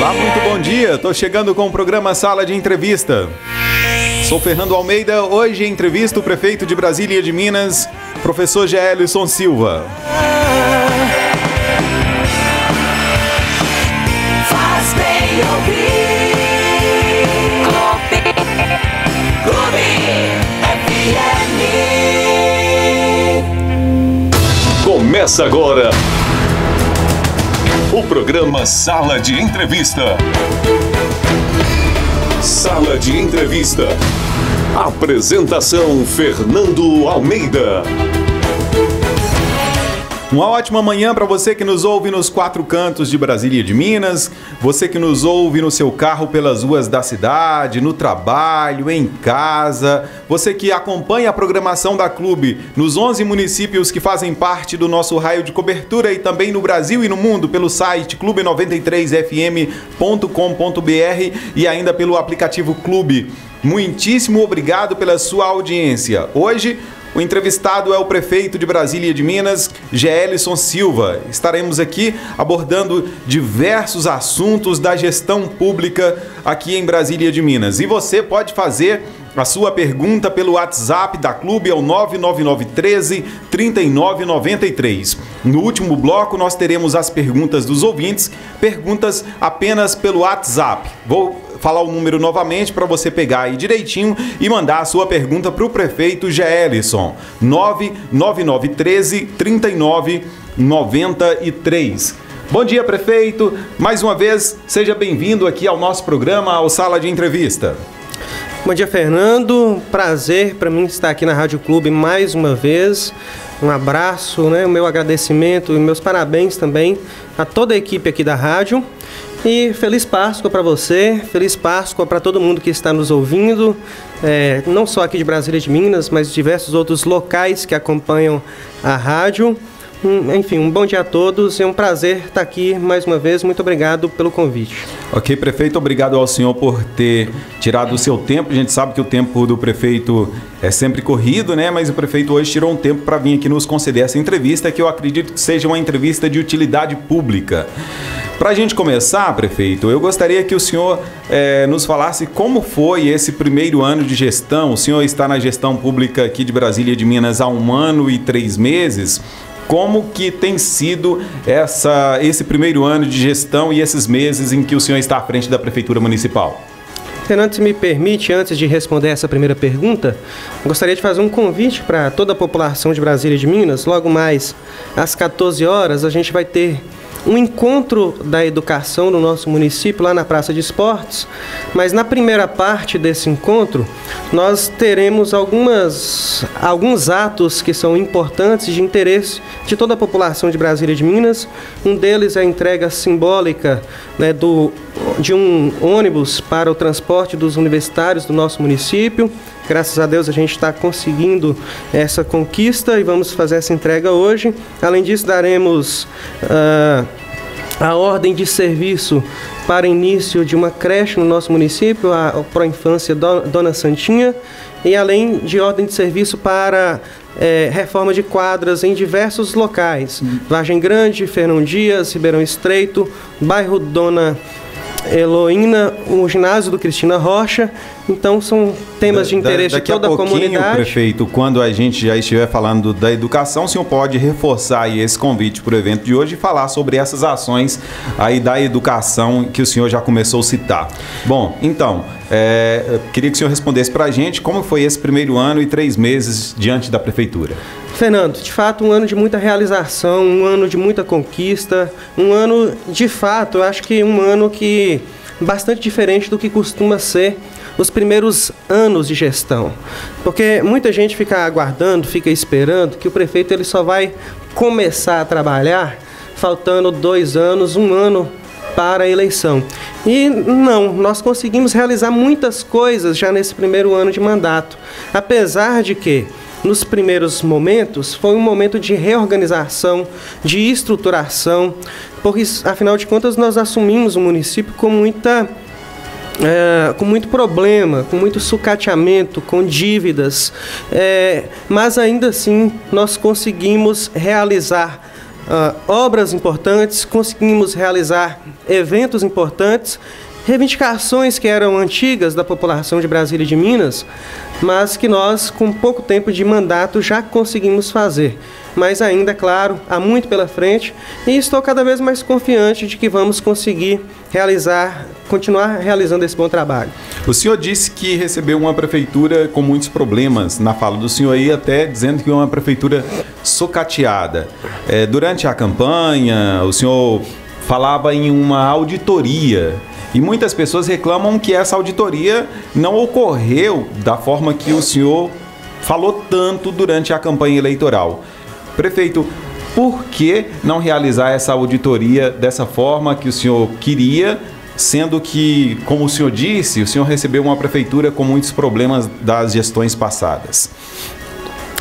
Olá, muito bom dia. Estou chegando com o programa Sala de Entrevista. Sou Fernando Almeida. Hoje entrevisto o prefeito de Brasília e de Minas, professor Geelison Silva. Faz bem ouvir Clube FM. Começa agora o programa Sala de Entrevista. Sala de Entrevista. Apresentação Fernando Almeida. Uma ótima manhã para você que nos ouve nos quatro cantos de Brasília e de Minas, você que nos ouve no seu carro pelas ruas da cidade, no trabalho, em casa, você que acompanha a programação da Clube nos 11 municípios que fazem parte do nosso raio de cobertura e também no Brasil e no mundo pelo site clube93fm.com.br e ainda pelo aplicativo Clube. Muitíssimo obrigado pela sua audiência. Hoje, o entrevistado é o prefeito de Brasília e de Minas, Geelison Silva. Estaremos aqui abordando diversos assuntos da gestão pública aqui em Brasília e de Minas. E você pode fazer a sua pergunta pelo WhatsApp da Clube, é o 99913-3993. No último bloco, nós teremos as perguntas dos ouvintes, perguntas apenas pelo WhatsApp. Vou falar o número novamente para você pegar aí direitinho e mandar a sua pergunta para o prefeito Geelison. 99913-3993. Bom dia, prefeito. Mais uma vez, seja bem-vindo aqui ao nosso programa, ao Sala de Entrevista. Bom dia, Fernando. Prazer para mim estar aqui na Rádio Clube mais uma vez. Um abraço, o meu agradecimento e meus parabéns também a toda a equipe aqui da rádio. E feliz Páscoa para você, feliz Páscoa para todo mundo que está nos ouvindo, não só aqui de Brasília e de Minas, mas diversos outros locais que acompanham a rádio. Enfim, um bom dia a todos, é um prazer estar aqui mais uma vez, muito obrigado pelo convite. Ok, prefeito, obrigado ao senhor por ter tirado o seu tempo. A gente sabe que o tempo do prefeito é sempre corrido, né? Mas o prefeito hoje tirou um tempo para vir aqui nos conceder essa entrevista, que eu acredito que seja uma entrevista de utilidade pública. Para a gente começar, prefeito, eu gostaria que o senhor nos falasse como foi esse primeiro ano de gestão. O senhor está na gestão pública aqui de Brasília e de Minas há 1 ano e 3 meses. Como que tem sido esse primeiro ano de gestão e esses meses em que o senhor está à frente da Prefeitura Municipal? Fernando, se me permite, antes de responder essa primeira pergunta, gostaria de fazer um convite para toda a população de Brasília e de Minas. Logo mais, às 14 horas, a gente vai ter um encontro da educação no nosso município, lá na Praça de Esportes, mas na primeira parte desse encontro, nós teremos alguns atos que são importantes de interesse de toda a população de Brasília e de Minas. Um deles é a entrega simbólica, de um ônibus para o transporte dos universitários do nosso município. Graças a Deus a gente está conseguindo essa conquista e vamos fazer essa entrega hoje. Além disso, daremos a ordem de serviço para início de uma creche no nosso município, a Proinfância Dona Santinha, e além de ordem de serviço para reforma de quadras em diversos locais. Vargem Grande, Fernão Dias, Ribeirão Estreito, bairro Dona Heloína, o ginásio do Cristina Rocha. Então são temas de interesse de toda a comunidade. Prefeito, quando a gente já estiver falando da educação, o senhor pode reforçar aí esse convite para o evento de hoje e falar sobre essas ações aí da educação que o senhor já começou a citar. Bom, então, queria que o senhor respondesse para a gente como foi esse primeiro ano e 3 meses diante da Prefeitura. Fernando, de fato, um ano de muita realização, um ano de muita conquista, um ano, de fato, eu acho que um ano que bastante diferente do que costuma ser os primeiros anos de gestão. Porque muita gente fica aguardando, fica esperando que o prefeito ele só vai começar a trabalhar faltando 2 anos, 1 ano para a eleição. E não, nós conseguimos realizar muitas coisas já nesse primeiro ano de mandato, apesar de que nos primeiros momentos foi um momento de reorganização, de estruturação, porque afinal de contas nós assumimos o município com muito problema, com muito sucateamento, com dívidas, mas ainda assim nós conseguimos realizar obras importantes, conseguimos realizar eventos importantes, reivindicações que eram antigas da população de Brasília e de Minas, mas que nós, com pouco tempo de mandato, já conseguimos fazer. Mas ainda, claro, há muito pela frente e estou cada vez mais confiante de que vamos conseguir continuar realizando esse bom trabalho. O senhor disse que recebeu uma prefeitura com muitos problemas. Na fala do senhor aí, até dizendo que é uma prefeitura socateada. Durante a campanha, o senhor falava em uma auditoria. E muitas pessoas reclamam que essa auditoria não ocorreu da forma que o senhor falou tanto durante a campanha eleitoral. Prefeito, por que não realizar essa auditoria dessa forma que o senhor queria, sendo que, como o senhor disse, o senhor recebeu uma prefeitura com muitos problemas das gestões passadas?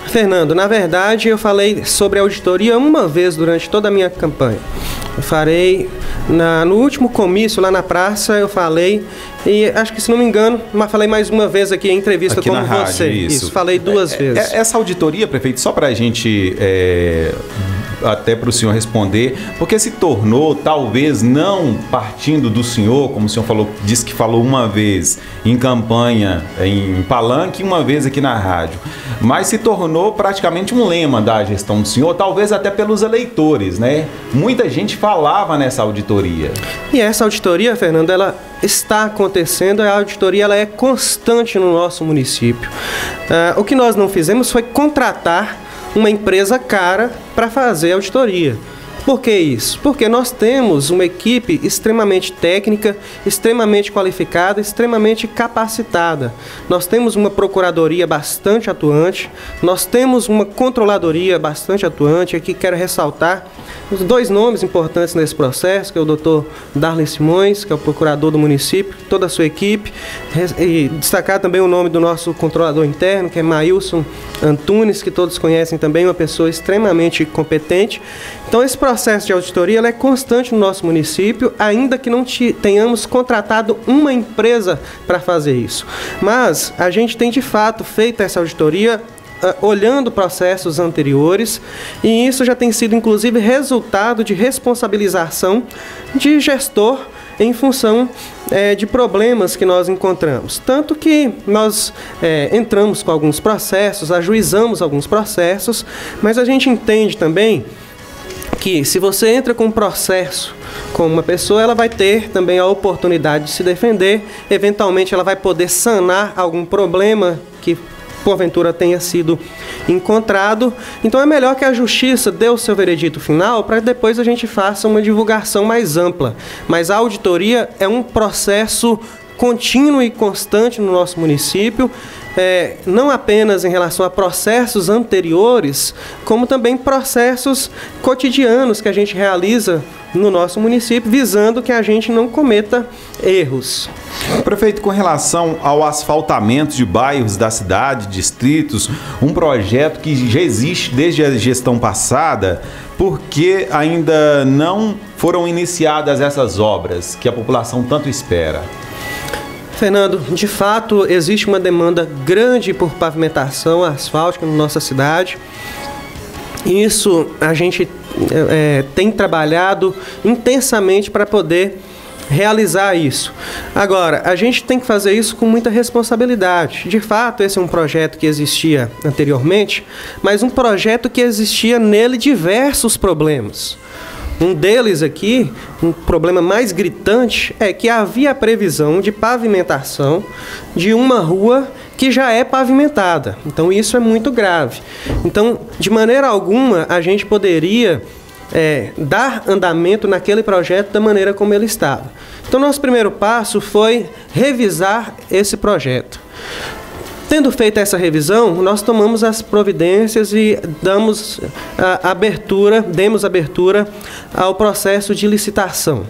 Fernando, na verdade, eu falei sobre auditoria uma vez durante toda a minha campanha. Eu farei, no último comício lá na praça, eu falei, e acho que, se não me engano, falei mais uma vez aqui em entrevista aqui como na rádio, você. Isso, falei duas vezes. Essa auditoria, prefeito, só para a gente, até para o senhor responder, porque se tornou, talvez não partindo do senhor, como o senhor falou, disse que falou uma vez em campanha, em palanque, e uma vez aqui na rádio, mas se tornou praticamente um lema da gestão do senhor, talvez até pelos eleitores, né? Muita gente falava nessa auditoria. E essa auditoria, Fernando, ela está acontecendo, a auditoria ela é constante no nosso município. O que nós não fizemos foi contratar uma empresa cara para fazer a auditoria. Por que isso? Porque nós temos uma equipe extremamente técnica, extremamente qualificada, extremamente capacitada. Nós temos uma procuradoria bastante atuante, nós temos uma controladoria bastante atuante. Aqui quero ressaltar os dois nomes importantes nesse processo, que é o Dr. Darley Simões, que é o procurador do município, toda a sua equipe, e destacar também o nome do nosso controlador interno, que é Maílson Antunes, que todos conhecem também, uma pessoa extremamente competente. Então, esse processo de auditoria ela é constante no nosso município, ainda que não tenhamos contratado uma empresa para fazer isso. Mas a gente tem, de fato, feito essa auditoria olhando processos anteriores, e isso já tem sido, inclusive, resultado de responsabilização de gestor em função de problemas que nós encontramos. Tanto que nós entramos com alguns processos, ajuizamos alguns processos, mas a gente entende também que, se você entra com um processo com uma pessoa, ela vai ter também a oportunidade de se defender, eventualmente ela vai poder sanar algum problema que porventura tenha sido encontrado. Então é melhor que a justiça dê o seu veredito final para depois a gente faça uma divulgação mais ampla. Mas a auditoria é um processo contínuo e constante no nosso município, não apenas em relação a processos anteriores, como também processos cotidianos que a gente realiza no nosso município, visando que a gente não cometa erros. Prefeito, com relação ao asfaltamento de bairros da cidade, distritos, um projeto que já existe desde a gestão passada, por que ainda não foram iniciadas essas obras que a população tanto espera? Fernando, de fato, existe uma demanda grande por pavimentação asfáltica na nossa cidade. Isso a gente tem trabalhado intensamente para poder realizar isso. Agora, a gente tem que fazer isso com muita responsabilidade. De fato, esse é um projeto que existia anteriormente, mas um projeto que existia nele diversos problemas. Um deles aqui, um problema mais gritante, é que havia a previsão de pavimentação de uma rua que já é pavimentada. Então isso é muito grave. Então, de maneira alguma, a gente poderia dar andamento naquele projeto da maneira como ele estava. Então, nosso primeiro passo foi revisar esse projeto. Tendo feito essa revisão, nós tomamos as providências e demos abertura ao processo de licitação.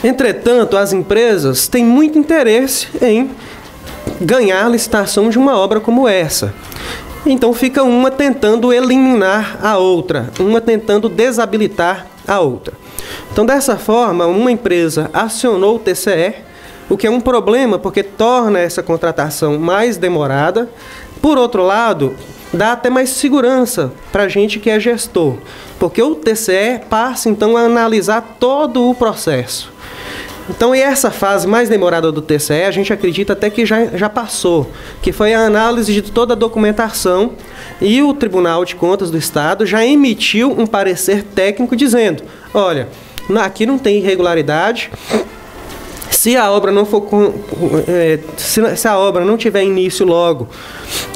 Entretanto, as empresas têm muito interesse em ganhar a licitação de uma obra como essa. Então fica uma tentando eliminar a outra, uma tentando desabilitar a outra. Então, dessa forma, uma empresa acionou o TCE, o que é um problema porque torna essa contratação mais demorada. Por outro lado, dá até mais segurança para a gente que é gestor, porque o TCE passa então a analisar todo o processo. Então, e essa fase mais demorada do TCE, a gente acredita até que já passou, que foi a análise de toda a documentação, e o Tribunal de Contas do Estado já emitiu um parecer técnico dizendo: olha, aqui não tem irregularidade. Se a obra não for se a obra não tiver início logo,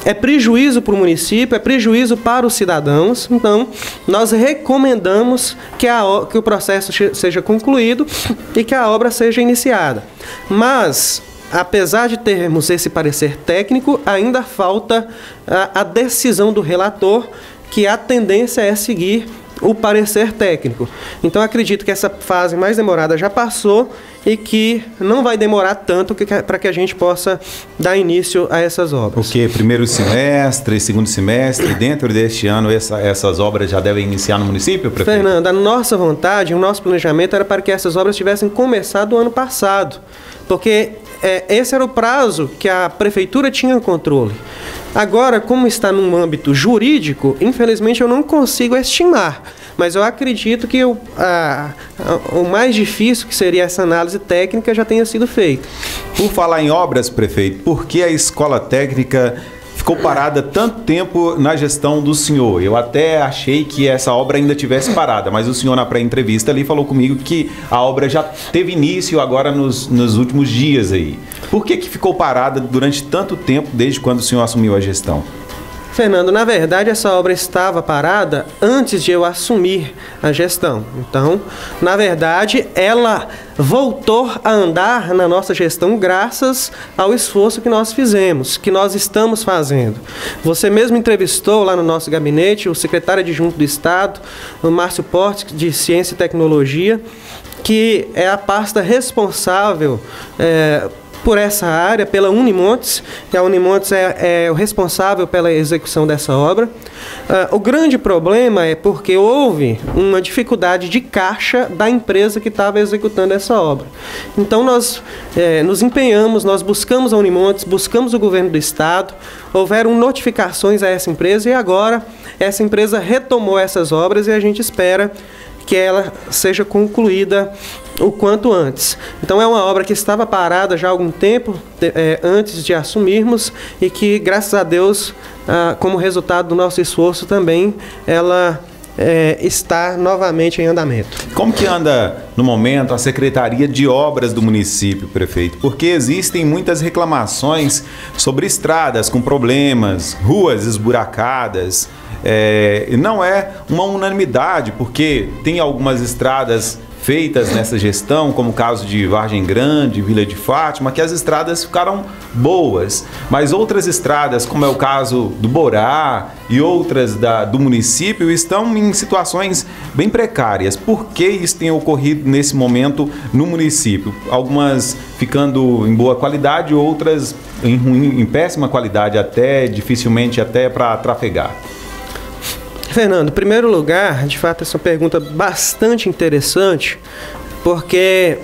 é prejuízo para o município, é prejuízo para os cidadãos. Então, nós recomendamos que o processo seja concluído e que a obra seja iniciada. Mas, apesar de termos esse parecer técnico, ainda falta a decisão do relator, que a tendência é seguir o parecer técnico. Então, acredito que essa fase mais demorada já passou e que não vai demorar tanto para que a gente possa dar início a essas obras. Porque primeiro semestre, segundo semestre, dentro deste ano, essas obras já devem iniciar no município, prefeito? Fernando, a nossa vontade, o nosso planejamento era para que essas obras tivessem começado o ano passado, porque esse era o prazo que a prefeitura tinha controle. Agora, como está num âmbito jurídico, infelizmente eu não consigo estimar, mas eu acredito que o mais difícil, que seria essa análise técnica, já tenha sido feita. Por falar em obras, prefeito, por que a escola técnica ficou parada tanto tempo na gestão do senhor? Eu até achei que essa obra ainda tivesse parada, mas o senhor na pré-entrevista ali falou comigo que a obra já teve início agora nos últimos dias aí. Por que ficou parada durante tanto tempo, desde quando o senhor assumiu a gestão? Fernando, na verdade essa obra estava parada antes de eu assumir a gestão. Então, na verdade, ela voltou a andar na nossa gestão graças ao esforço que nós fizemos, que nós estamos fazendo. Você mesmo entrevistou lá no nosso gabinete o secretário adjunto do Estado, o Márcio Portes, de Ciência e Tecnologia, que é a pasta responsável por essa área, pela Unimontes, e a Unimontes é o responsável pela execução dessa obra. O grande problema é porque houve uma dificuldade de caixa da empresa que estava executando essa obra. Então nós nos empenhamos, nós buscamos a Unimontes, buscamos o governo do estado, houveram notificações a essa empresa e agora essa empresa retomou essas obras e a gente espera que ela seja concluída o quanto antes. Então é uma obra que estava parada já há algum tempo antes de assumirmos e que, graças a Deus, como resultado do nosso esforço também, ela está novamente em andamento. Como que anda no momento a Secretaria de Obras do município, prefeito? Porque existem muitas reclamações sobre estradas com problemas, ruas esburacadas. Não é uma unanimidade, porque tem algumas estradas feitas nessa gestão, como o caso de Vargem Grande, Vila de Fátima, que as estradas ficaram boas, mas outras estradas, como é o caso do Borá e outras do município, estão em situações bem precárias. Por que isso tem ocorrido nesse momento no município? Algumas ficando em boa qualidade, outras em péssima qualidade, dificilmente até para trafegar. Fernando, em primeiro lugar, de fato, essa é uma pergunta bastante interessante, porque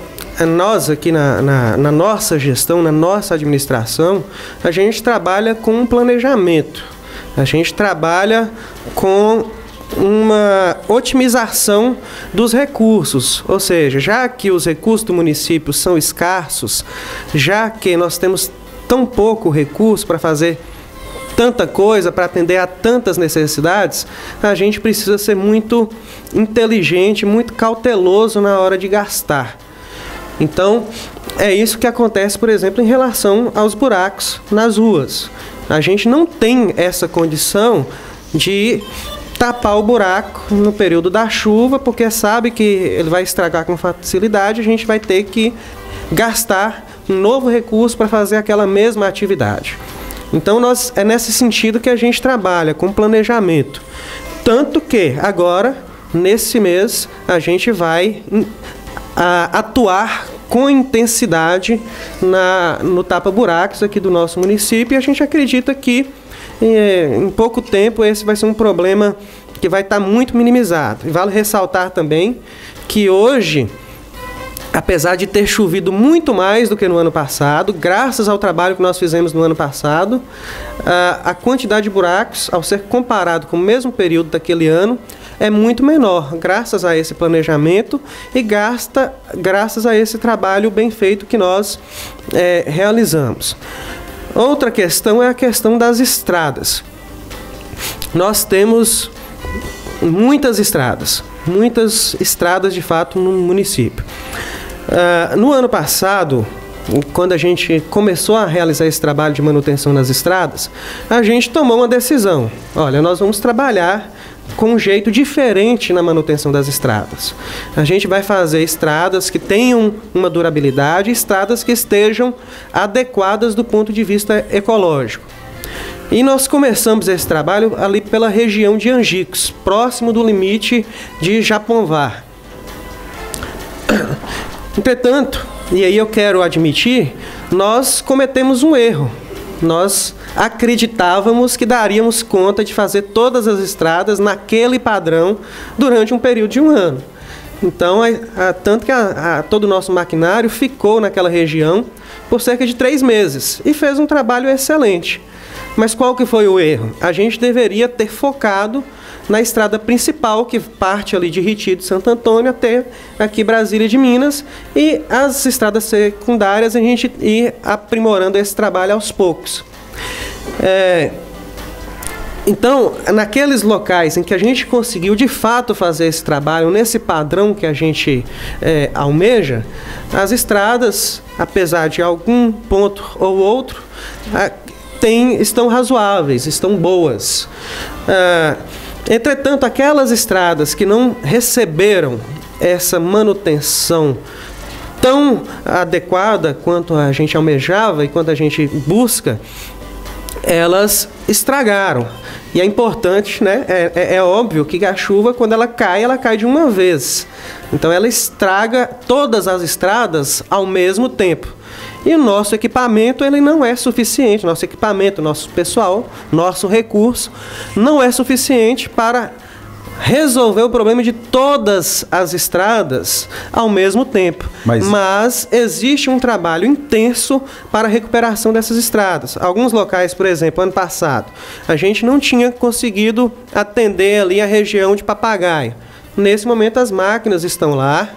nós aqui na nossa gestão, na nossa administração, a gente trabalha com um planejamento, a gente trabalha com uma otimização dos recursos, ou seja, já que os recursos do município são escassos, já que nós temos tão pouco recurso para fazer tanta coisa, para atender a tantas necessidades, a gente precisa ser muito inteligente, muito cauteloso na hora de gastar. Então, é isso que acontece, por exemplo, em relação aos buracos nas ruas. A gente não tem essa condição de tapar o buraco no período da chuva, porque sabe que ele vai estragar com facilidade, a gente vai ter que gastar um novo recurso para fazer aquela mesma atividade. Então, é nesse sentido que a gente trabalha, com planejamento. Tanto que, agora, nesse mês, a gente vai atuar com intensidade no tapa-buracos aqui do nosso município, e a gente acredita que, em pouco tempo, esse vai ser um problema que vai estar muito minimizado. E vale ressaltar também que hoje apesar de ter chovido muito mais do que no ano passado, graças ao trabalho que nós fizemos no ano passado, a quantidade de buracos, ao ser comparado com o mesmo período daquele ano, é muito menor, graças a esse planejamento e graças a esse trabalho bem feito que nós realizamos. Outra questão é a questão das estradas. Nós temos muitas estradas de fato no município. No ano passado, quando a gente começou a realizar esse trabalho de manutenção nas estradas, a gente tomou uma decisão. Olha, nós vamos trabalhar com um jeito diferente na manutenção das estradas. A gente vai fazer estradas que tenham uma durabilidade, estradas que estejam adequadas do ponto de vista ecológico. E nós começamos esse trabalho ali pela região de Angicos, próximo do limite de Japonvar. Entretanto, e aí eu quero admitir, nós cometemos um erro. Nós acreditávamos que daríamos conta de fazer todas as estradas naquele padrão durante um período de um ano. Então, tanto que todo o nosso maquinário ficou naquela região por cerca de 3 meses e fez um trabalho excelente. Mas qual que foi o erro? A gente deveria ter focado na estrada principal, que parte ali de Retiro de Santo Antônio até aqui Brasília de Minas, e as estradas secundárias a gente ir aprimorando esse trabalho aos poucos. Então, naqueles locais em que a gente conseguiu de fato fazer esse trabalho, nesse padrão que a gente almeja, as estradas, apesar de algum ponto ou outro, estão razoáveis, estão boas. Entretanto, aquelas estradas que não receberam essa manutenção tão adequada quanto a gente almejava e quanto a gente busca, elas estragaram. E é importante, né? É óbvio que a chuva, quando ela cai de uma vez. Então ela estraga todas as estradas ao mesmo tempo. E o nosso equipamento, ele não é suficiente. Nosso equipamento, nosso pessoal, nosso recurso não é suficiente para resolver o problema de todas as estradas ao mesmo tempo. Mas existe um trabalho intenso para a recuperação dessas estradas. Alguns locais, por exemplo, ano passado, a gente não tinha conseguido atender ali a região de Papagaio. Nesse momento as máquinas estão lá.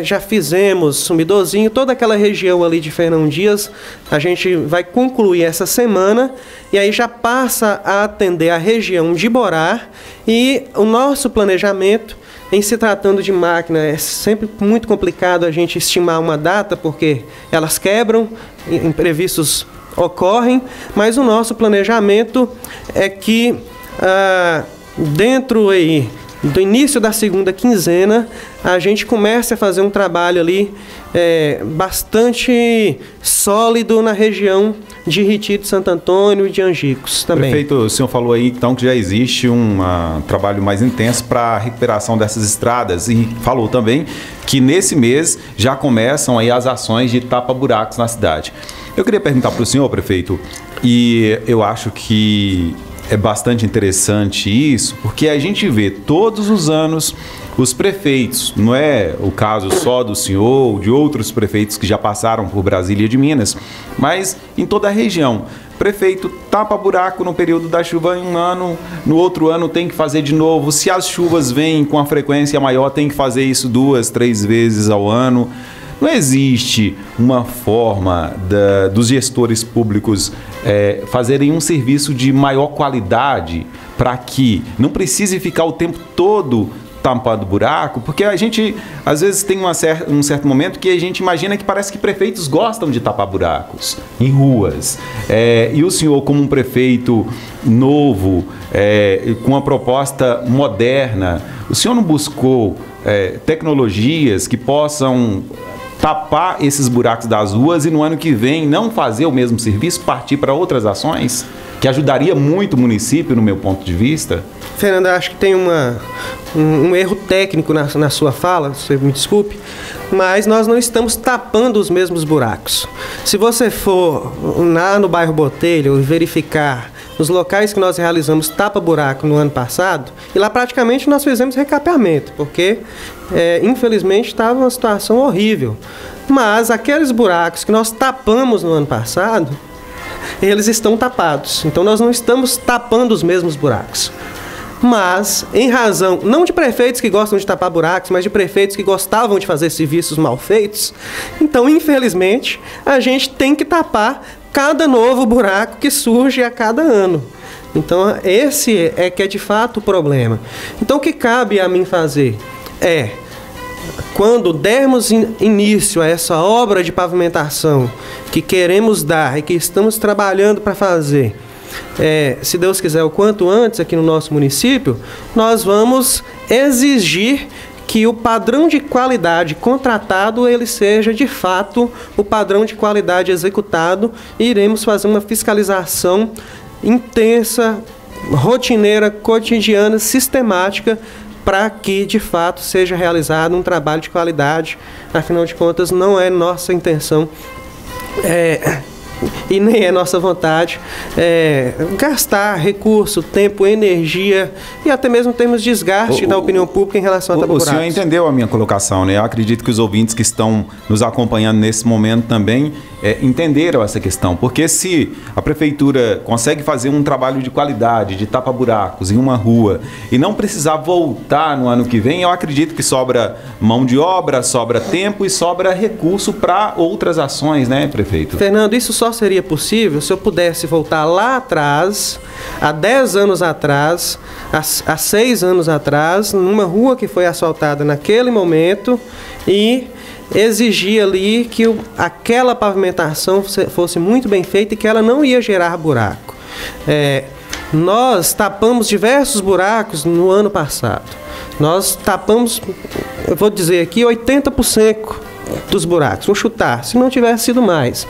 Já fizemos Sumidozinho, toda aquela região ali de Fernão Dias, a gente vai concluir essa semana e aí já passa a atender a região de Borá. E o nosso planejamento, em se tratando de máquina, é sempre muito complicado a gente estimar uma data, porque elas quebram, imprevistos ocorrem, mas o nosso planejamento é que dentro aí do início da segunda quinzena, a gente começa a fazer um trabalho ali bastante sólido na região de Retiro de Santo Antônio e de Angicos também. Prefeito, o senhor falou aí então que já existe um trabalho mais intenso para a recuperação dessas estradas e falou também que nesse mês já começam aí as ações de tapa-buracos na cidade. Eu queria perguntar para o senhor, prefeito, e eu acho que é bastante interessante isso, porque a gente vê todos os anos os prefeitos, não é o caso só do senhor ou de outros prefeitos que já passaram por Brasília de Minas, mas em toda a região. Prefeito tapa buraco no período da chuva em um ano, no outro ano tem que fazer de novo. Se as chuvas vêm com a frequência maior, tem que fazer isso 2, 3 vezes ao ano. Não existe uma forma dos gestores públicos fazerem um serviço de maior qualidade para que não precise ficar o tempo todo tampando buraco, porque a gente às vezes tem um certo momento que a gente imagina que parece que prefeitos gostam de tapar buracos em ruas. E o senhor, como um prefeito novo, com uma proposta moderna, o senhor não buscou tecnologias que possam tapar esses buracos das ruas e no ano que vem não fazer o mesmo serviço, partir para outras ações, que ajudaria muito o município, no meu ponto de vista? Fernanda, acho que tem um erro técnico na sua fala, você me desculpe, mas nós não estamos tapando os mesmos buracos. Se você for lá no bairro Botelho e verificar os locais que nós realizamos tapa-buraco no ano passado, e lá praticamente nós fizemos recapeamento, porque infelizmente estava uma situação horrível. Mas aqueles buracos que nós tapamos no ano passado, eles estão tapados. Então nós não estamos tapando os mesmos buracos. Mas, em razão, não de prefeitos que gostam de tapar buracos, mas de prefeitos que gostavam de fazer serviços mal feitos, então, infelizmente, a gente tem que tapar cada novo buraco que surge a cada ano. Então, esse é que é de fato o problema. Então, o que cabe a mim fazer é, quando dermos início a essa obra de pavimentação que queremos dar e que estamos trabalhando para fazer, se Deus quiser, o quanto antes aqui no nosso município, nós vamos exigir que o padrão de qualidade contratado ele seja de fato o padrão de qualidade executado, e iremos fazer uma fiscalização intensa, rotineira, cotidiana, sistemática, para que de fato seja realizado um trabalho de qualidade. Afinal de contas, não é nossa intenção e nem é nossa vontade gastar recurso, tempo, energia e até mesmo termos desgaste da opinião pública em relação a tapa-buracos. O senhor entendeu a minha colocação, né? Eu acredito que os ouvintes que estão nos acompanhando nesse momento também entenderam essa questão, porque se a prefeitura consegue fazer um trabalho de qualidade, de tapa-buracos em uma rua e não precisar voltar no ano que vem, eu acredito que sobra mão de obra, sobra tempo e sobra recurso para outras ações, né, prefeito? Fernando, isso só seria possível se eu pudesse voltar lá atrás, há 10 anos atrás, há 6 anos atrás, numa rua que foi asfaltada naquele momento, e exigir ali que aquela pavimentação fosse muito bem feita e que ela não ia gerar buraco. Nós tapamos diversos buracos no ano passado. Nós tapamos, eu vou dizer aqui, 80% dos buracos. Vou chutar, se não tivesse sido mais.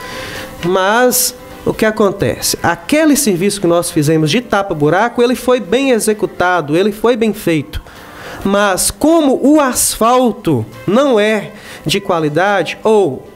Mas o que acontece? Aquele serviço que nós fizemos de tapa-buraco, ele foi bem executado, ele foi bem feito. Mas como o asfalto não é de qualidade, ou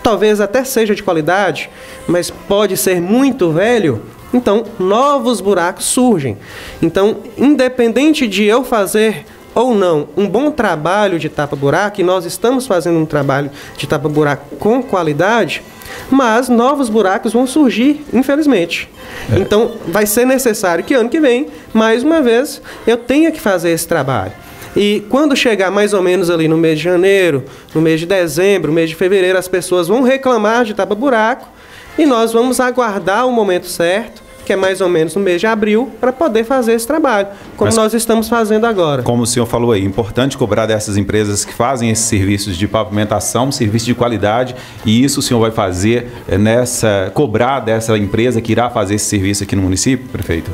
talvez até seja de qualidade, mas pode ser muito velho, então novos buracos surgem. Então, independente de eu fazer ou não um bom trabalho de tapa-buraco, e nós estamos fazendo um trabalho de tapa-buraco com qualidade, mas novos buracos vão surgir, infelizmente. Então, vai ser necessário que ano que vem, mais uma vez, eu tenha que fazer esse trabalho. E quando chegar mais ou menos ali no mês de janeiro, no mês de dezembro, no mês de fevereiro, as pessoas vão reclamar de tapa-buraco e nós vamos aguardar o momento certo, que é mais ou menos no mês de abril, para poder fazer esse trabalho, como nós estamos fazendo agora. Como o senhor falou aí, importante cobrar dessas empresas que fazem esses serviços de pavimentação, serviço de qualidade, e isso o senhor vai fazer cobrar dessa empresa que irá fazer esse serviço aqui no município, prefeito?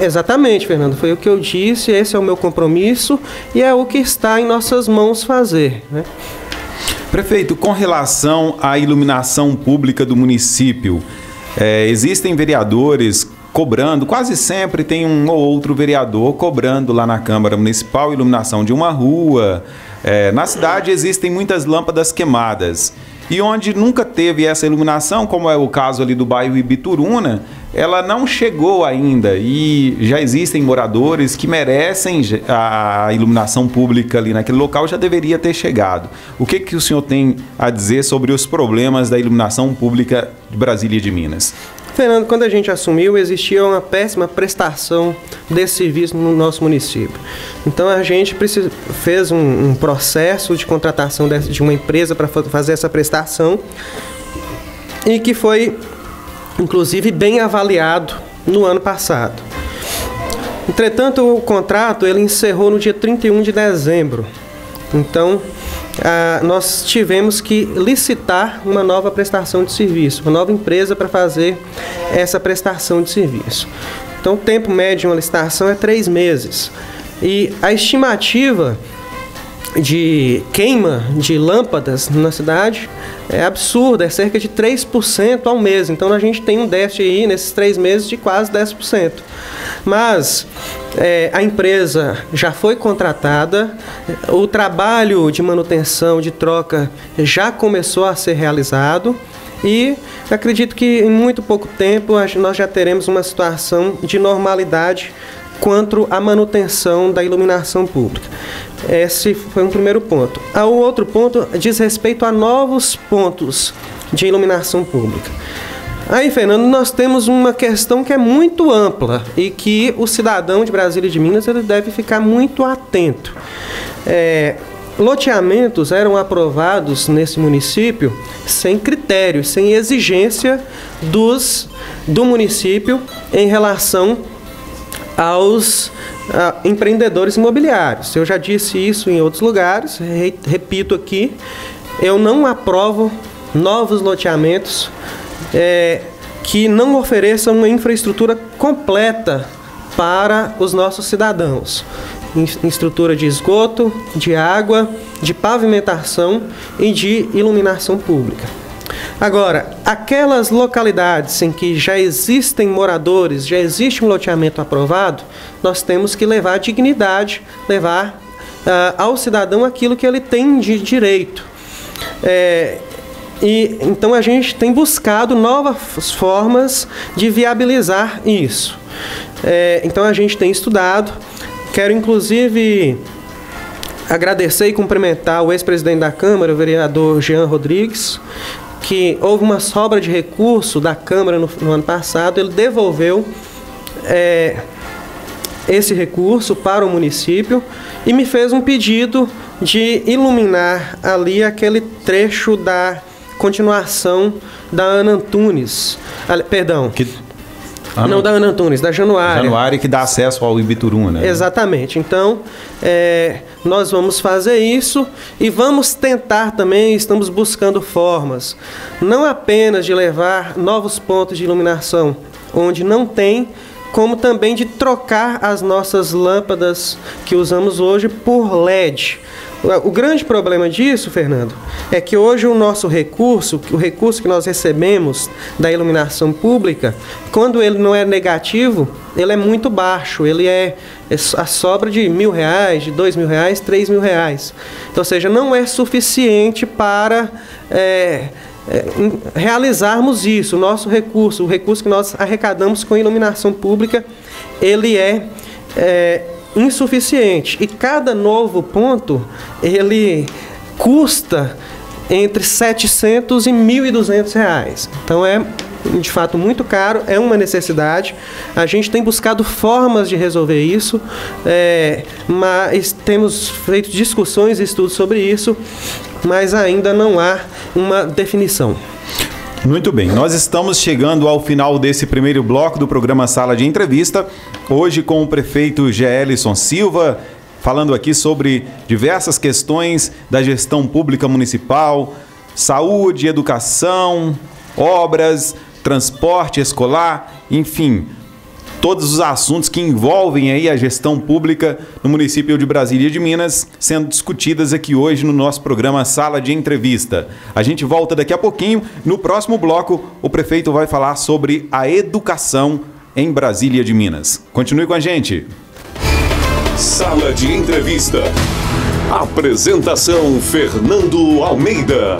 Exatamente, Fernando, foi o que eu disse, esse é o meu compromisso e é o que está em nossas mãos fazer, né? Prefeito, com relação à iluminação pública do município, existem vereadores cobrando, quase sempre tem um ou outro vereador cobrando lá na Câmara Municipal iluminação de uma rua. Na cidade existem muitas lâmpadas queimadas. E onde nunca teve essa iluminação, como é o caso ali do bairro Ibituruna, ela não chegou ainda. E já existem moradores que merecem a iluminação pública ali naquele local, já deveria ter chegado. O que o senhor tem a dizer sobre os problemas da iluminação pública de Brasília e de Minas? Fernando, quando a gente assumiu, existia uma péssima prestação desse serviço no nosso município. Então a gente fez um processo de contratação de uma empresa para fazer essa prestação e que foi, inclusive, bem avaliado no ano passado. Entretanto, o contrato ele encerrou no dia 31 de dezembro. Então, nós tivemos que licitar uma nova prestação de serviço, uma nova empresa para fazer essa prestação de serviço. Então, o tempo médio de uma licitação é 3 meses. E a estimativa de queima de lâmpadas na cidade é absurda, é cerca de 3% ao mês. Então, a gente tem um déficit aí nesses 3 meses de quase 10%. Mas a empresa já foi contratada, o trabalho de manutenção, de troca já começou a ser realizado E acredito que em muito pouco tempo nós já teremos uma situação de normalidade quanto à manutenção da iluminação pública. Esse foi um primeiro ponto. O outro ponto diz respeito a novos pontos de iluminação pública. Aí, Fernando, nós temos uma questão que é muito ampla e que o cidadão de Brasília e de Minas ele deve ficar muito atento. Loteamentos eram aprovados nesse município sem critérios, sem exigência do município em relação aos empreendedores imobiliários. Eu já disse isso em outros lugares, repito aqui, eu não aprovo novos loteamentos que não ofereçam uma infraestrutura completa para os nossos cidadãos. Estrutura de esgoto, de água, de pavimentação e de iluminação pública. Agora, aquelas localidades em que já existem moradores, já existe um loteamento aprovado, nós temos que levar dignidade, levar ao cidadão aquilo que ele tem de direito. E então a gente tem buscado novas formas de viabilizar isso. Então a gente tem estudado. Quero, inclusive, agradecer e cumprimentar o ex-presidente da Câmara, o vereador Jean Rodrigues, que houve uma sobra de recurso da Câmara no ano passado, ele devolveu esse recurso para o município e me fez um pedido de iluminar ali aquele trecho da continuação da Ana Antunes. Perdão. Não da Ana Antunes, da Januária. Januária, que dá acesso ao Ibiturum, né? Exatamente. Então, nós vamos fazer isso e vamos tentar também, estamos buscando formas, não apenas de levar novos pontos de iluminação, onde não tem, como também de trocar as nossas lâmpadas que usamos hoje por LED. O grande problema disso, Fernando, é que hoje o nosso recurso, o recurso que nós recebemos da iluminação pública, quando ele não é negativo, ele é muito baixo, ele é a sobra de R$1.000, de R$2.000, R$3.000. Então, ou seja, não é suficiente para realizarmos isso. O nosso recurso, o recurso que nós arrecadamos com iluminação pública, ele é insuficiente. E cada novo ponto, ele custa entre R$700 e R$1.200. Então é de fato muito caro, é uma necessidade. A gente tem buscado formas de resolver isso, mas temos feito discussões e estudos sobre isso, mas ainda não há uma definição. Muito bem, nós estamos chegando ao final desse primeiro bloco do programa Sala de Entrevista, hoje com o prefeito Geelison Silva, falando aqui sobre diversas questões da gestão pública municipal, saúde, educação, obras, transporte escolar, enfim, todos os assuntos que envolvem aí a gestão pública no município de Brasília de Minas, sendo discutidas aqui hoje no nosso programa Sala de Entrevista. A gente volta daqui a pouquinho. No próximo bloco, o prefeito vai falar sobre a educação em Brasília de Minas. Continue com a gente. Sala de Entrevista. Apresentação Fernando Almeida.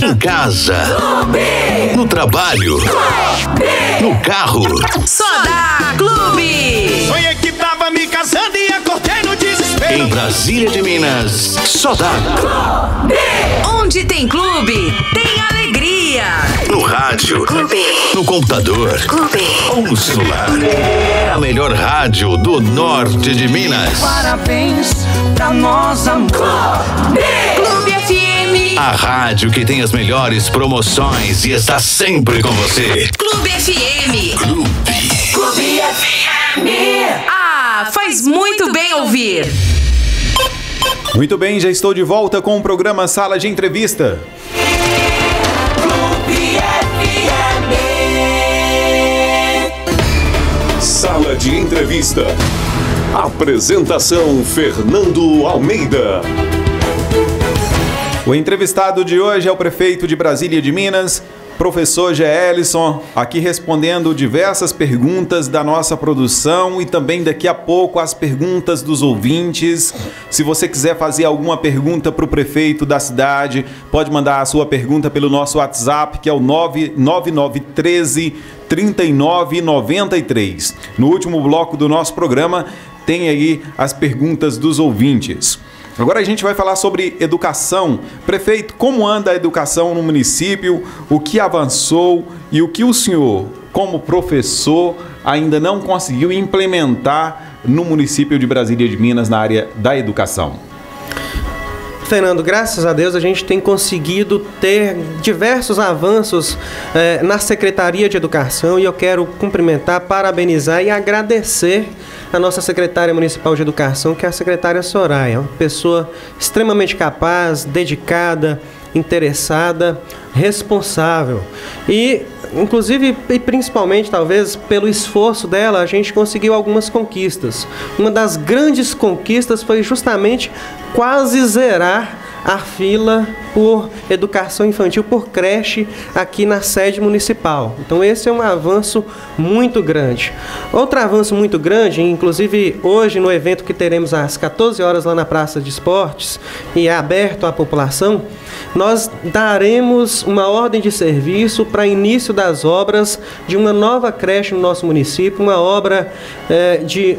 Em casa, Clube. no trabalho, Clube. no carro. Só dá Clube. Sonhei que tava me casando e acordei no desespero. Em Brasília de Minas, só dá. Onde tem clube, tem alegria. No rádio, no computador ou no celular. A melhor rádio do norte de Minas. Parabéns pra nós, amor. Clube FM. A rádio que tem as melhores promoções e está sempre com você. Clube FM. Clube FM. Ah, faz muito bem ouvir. Muito bem, já estou de volta com o programa Sala de Entrevista. Clube FM. Sala de Entrevista. Apresentação Fernando Almeida. O entrevistado de hoje é o prefeito de Brasília de Minas, Professor Geelson, aqui respondendo diversas perguntas da nossa produção e também daqui a pouco as perguntas dos ouvintes. Se você quiser fazer alguma pergunta para o prefeito da cidade, pode mandar a sua pergunta pelo nosso WhatsApp, que é o 99913 3993. No último bloco do nosso programa tem aí as perguntas dos ouvintes. Agora a gente vai falar sobre educação. Prefeito, como anda a educação no município? O que avançou e o que o senhor, como professor, ainda não conseguiu implementar no município de Brasília de Minas na área da educação? Fernando, graças a Deus a gente tem conseguido ter diversos avanços na Secretaria de Educação, e eu quero cumprimentar, parabenizar e agradecer a nossa secretária municipal de Educação, que é a secretária Soraya, uma pessoa extremamente capaz, dedicada, interessada, responsável. E, inclusive, e principalmente, talvez, pelo esforço dela, a gente conseguiu algumas conquistas. Uma das grandes conquistas foi justamente quase zerar a fila por educação infantil, por creche, aqui na sede municipal. Então esse é um avanço muito grande. Outro avanço muito grande, inclusive hoje no evento que teremos às 14 horas lá na Praça de Esportes, e é aberto à população, nós daremos uma ordem de serviço para início das obras de uma nova creche no nosso município, uma obra de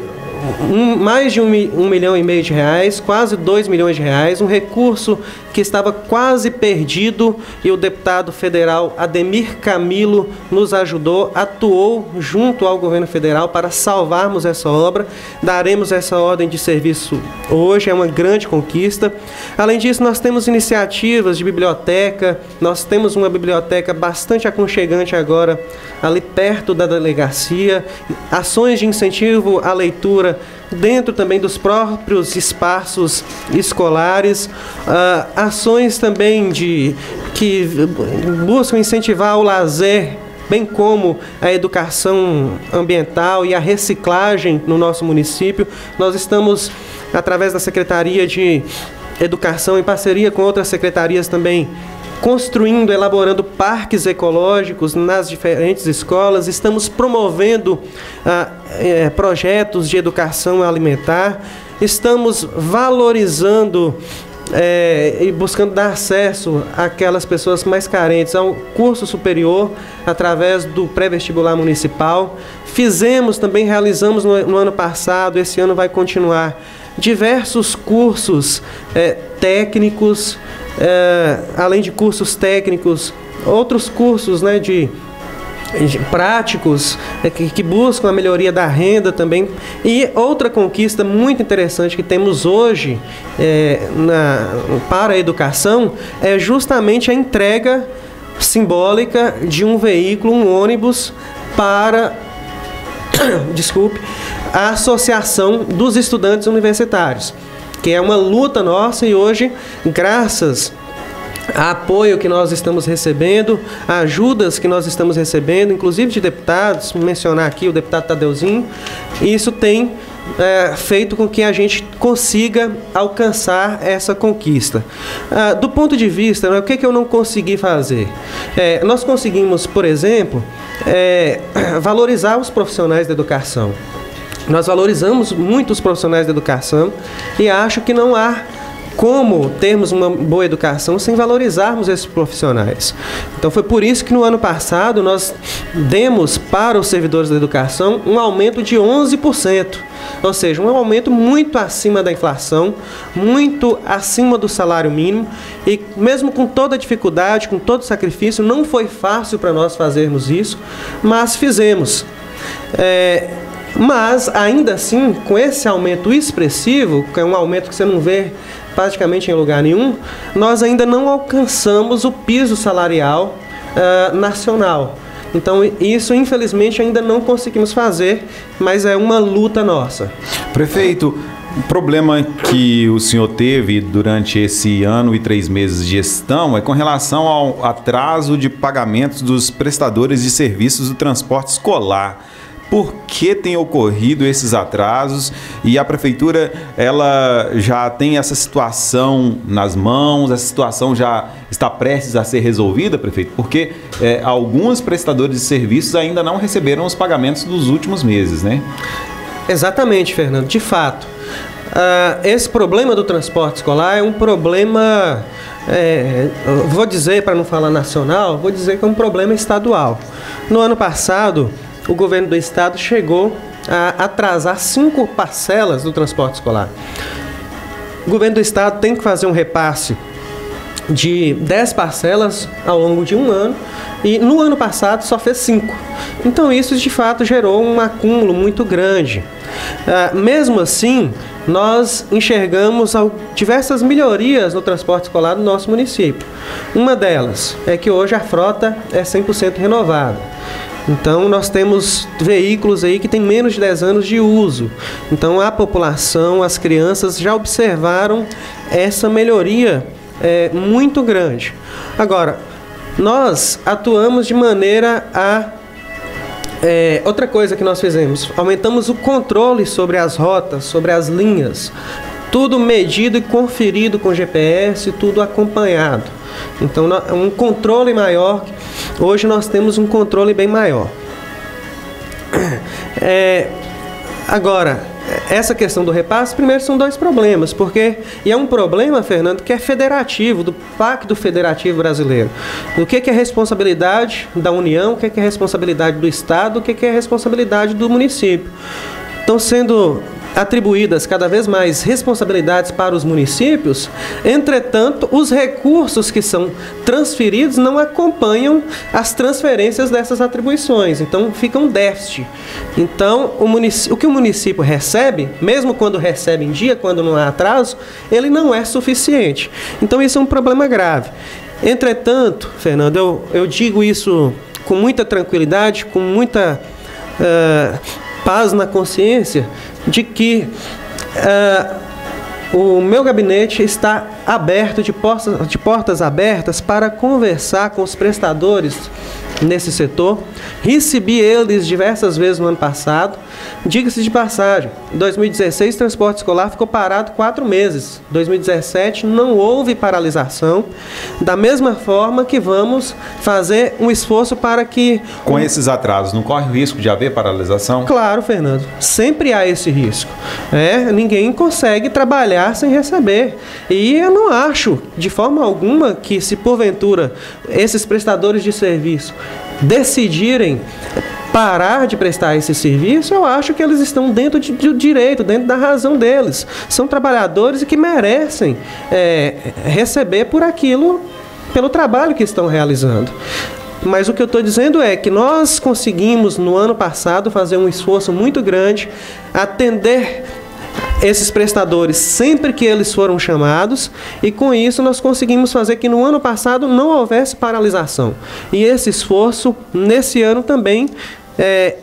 mais de R$ 1,5 milhão de reais, quase R$ 2 milhões de reais, um recurso que estava quase perdido, e o deputado federal Ademir Camilo nos ajudou, atuou junto ao governo federal para salvarmos essa obra. Daremos essa ordem de serviço hoje, é uma grande conquista. Além disso, nós temos iniciativas de biblioteca, nós temos uma biblioteca bastante aconchegante agora, ali perto da delegacia, ações de incentivo à leitura dentro também dos próprios espaços escolares, ações também que buscam incentivar o lazer, bem como a educação ambiental e a reciclagem no nosso município. Nós estamos, através da Secretaria de Educação, em parceria com outras secretarias também, construindo, elaborando parques ecológicos nas diferentes escolas. Estamos promovendo projetos de educação alimentar. Estamos valorizando e buscando dar acesso àquelas pessoas mais carentes ao curso superior através do pré-vestibular municipal. Fizemos também, realizamos no ano passado, esse ano vai continuar, diversos cursos técnicos, além de cursos técnicos, outros cursos de práticos que buscam a melhoria da renda também. E outra conquista muito interessante que temos hoje para a educação é justamente a entrega simbólica de um veículo, um ônibus, para a Associação dos Estudantes Universitários, que é uma luta nossa, e hoje, graças a apoio que nós estamos recebendo, a ajudas que nós estamos recebendo, inclusive de deputados, mencionar aqui o deputado Tadeuzinho, isso tem feito com que a gente consiga alcançar essa conquista. Do ponto de vista, o que eu não consegui fazer? Nós conseguimos, por exemplo, valorizar os profissionais da educação. Nós valorizamos muito os profissionais da educação, e acho que não há como termos uma boa educação sem valorizarmos esses profissionais. Então foi por isso que no ano passado nós demos para os servidores da educação um aumento de 11%, ou seja, um aumento muito acima da inflação, muito acima do salário mínimo, e mesmo com toda a dificuldade, com todo o sacrifício, não foi fácil para nós fazermos isso, mas fizemos. Mas, ainda assim, com esse aumento expressivo, que é um aumento que você não vê praticamente em lugar nenhum, nós ainda não alcançamos o piso salarial nacional. Então, isso, infelizmente, ainda não conseguimos fazer, mas é uma luta nossa. Prefeito, o problema que o senhor teve durante esse ano e 3 meses de gestão é com relação ao atraso de pagamentos dos prestadores de serviços do transporte escolar. por que tem ocorrido esses atrasos e a prefeitura ela já tem essa situação nas mãos, essa situação já está prestes a ser resolvida, prefeito? Porque alguns prestadores de serviços ainda não receberam os pagamentos dos últimos meses, né? Exatamente, Fernando. De fato, esse problema do transporte escolar é um problema, vou dizer, para não falar nacional, vou dizer que é um problema estadual. No ano passado, o governo do estado chegou a atrasar 5 parcelas do transporte escolar. O governo do estado tem que fazer um repasse de 10 parcelas ao longo de um ano e no ano passado só fez 5. Então isso de fato gerou um acúmulo muito grande. Mesmo assim, nós enxergamos diversas melhorias no transporte escolar do nosso município. Uma delas é que hoje a frota é 100% renovada. Então nós temos veículos aí que têm menos de 10 anos de uso. Então a população, as crianças já observaram essa melhoria muito grande. Agora, nós atuamos de maneira a... outra coisa que nós fizemos, aumentamos o controle sobre as rotas, sobre as linhas. Tudo medido e conferido com GPS, tudo acompanhado. Então, um controle maior. Hoje nós temos um controle bem maior. Agora, essa questão do repasse, primeiro são 2 problemas, e é um problema, Fernando, que é federativo, do Pacto Federativo Brasileiro. O que é responsabilidade da União, o que é responsabilidade do Estado, o que é responsabilidade do município. Estão sendo atribuídas cada vez mais responsabilidades para os municípios, entretanto, os recursos que são transferidos não acompanham as transferências dessas atribuições, então fica um déficit. Então, o que o município recebe, mesmo quando recebe em dia, quando não há atraso, ele não é suficiente. Então, isso é um problema grave. Entretanto, Fernando, eu digo isso com muita tranquilidade, com muita paz na consciência, de que o meu gabinete está aberto, de portas abertas, para conversar com os prestadores nesse setor. Recebi eles diversas vezes no ano passado. Diga-se de passagem, em 2016 o transporte escolar ficou parado 4 meses. Em 2017 não houve paralisação. Da mesma forma que vamos fazer um esforço para que... Com esses atrasos, não corre o risco de haver paralisação? Claro, Fernando. Sempre há esse risco. Ninguém consegue trabalhar sem receber. E eu não acho, de forma alguma, que se porventura esses prestadores de serviço decidirem parar de prestar esse serviço, eu acho que eles estão dentro do direito, dentro da razão deles. São trabalhadores que merecem receber por aquilo, pelo trabalho que estão realizando. Mas o que eu estou dizendo é que nós conseguimos, no ano passado, fazer um esforço muito grande, atender esses prestadores sempre que eles foram chamados, e com isso nós conseguimos fazer que no ano passado não houvesse paralisação. E esse esforço, nesse ano também,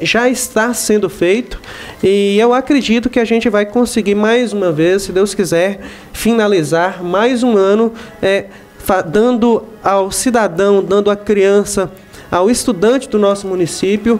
já está sendo feito, e eu acredito que a gente vai conseguir mais uma vez, se Deus quiser, finalizar mais um ano, dando ao cidadão, dando à criança, ao estudante do nosso município,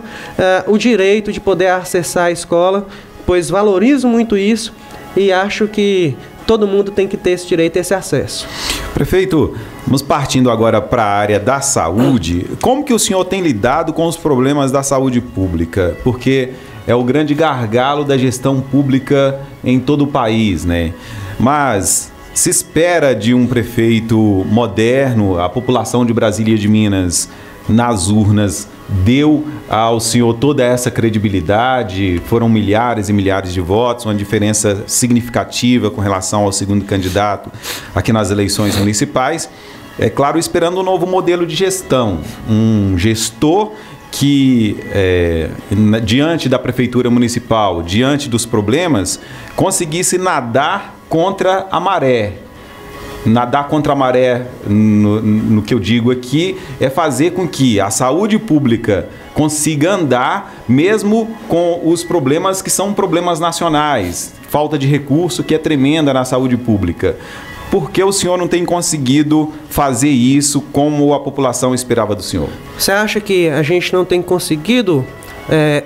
o direito de poder acessar a escola, pois valorizo muito isso e acho que todo mundo tem que ter esse direito e esse acesso. Prefeito, vamos partindo agora para a área da saúde. Como que o senhor tem lidado com os problemas da saúde pública? Porque é o grande gargalo da gestão pública em todo o país, né? Mas se espera de um prefeito moderno, a população de Brasília e de Minas, nas urnas, deu ao senhor toda essa credibilidade, foram milhares e milhares de votos, uma diferença significativa com relação ao segundo candidato aqui nas eleições municipais. É claro, esperando um novo modelo de gestão, um gestor que, diante da prefeitura municipal, diante dos problemas, conseguisse nadar contra a maré. Nadar contra a maré, no que eu digo aqui, é fazer com que a saúde pública consiga andar mesmo com os problemas que são problemas nacionais, falta de recurso que é tremenda na saúde pública. Por que o senhor não tem conseguido fazer isso como a população esperava do senhor? Você acha que a gente não tem conseguido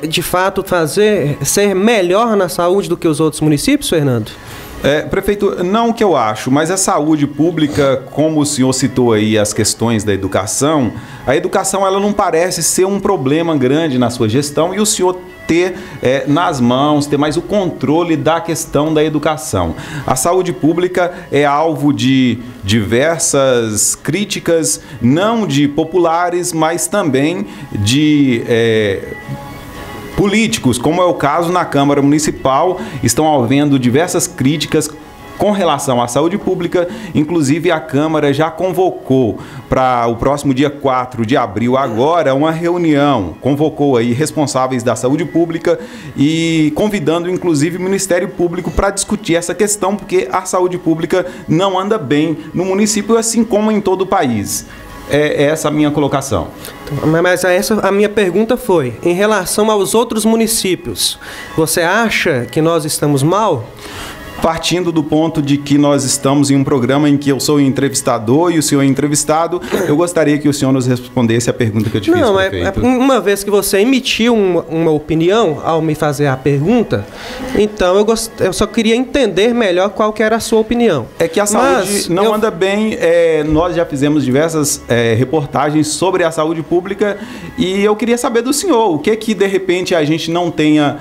de fato, ser melhor na saúde do que os outros municípios, Fernando? Prefeito, não o que eu acho, mas a saúde pública, como o senhor citou aí as questões da educação, a educação ela não parece ser um problema grande na sua gestão e o senhor ter nas mãos, ter mais o controle da questão da educação. A saúde pública é alvo de diversas críticas, não de populares, mas também de políticos, como é o caso na Câmara Municipal. Estão havendo diversas críticas com relação à saúde pública. Inclusive a Câmara já convocou para o próximo dia 4 de abril agora uma reunião, convocou aí responsáveis da saúde pública e convidando inclusive o Ministério Público para discutir essa questão, porque a saúde pública não anda bem no município, assim como em todo o país. É essa a minha colocação. Mas a minha pergunta foi, em relação aos outros municípios, você acha que nós estamos mal? Partindo do ponto de que nós estamos em um programa em que eu sou o entrevistador e o senhor é entrevistado, eu gostaria que o senhor nos respondesse a pergunta que eu te fiz, prefeito. Uma vez que você emitiu uma opinião ao me fazer a pergunta, então eu só queria entender melhor qual que era a sua opinião. É que a saúde não anda bem, nós já fizemos diversas reportagens sobre a saúde pública e eu queria saber do senhor, o que de repente a gente não tenha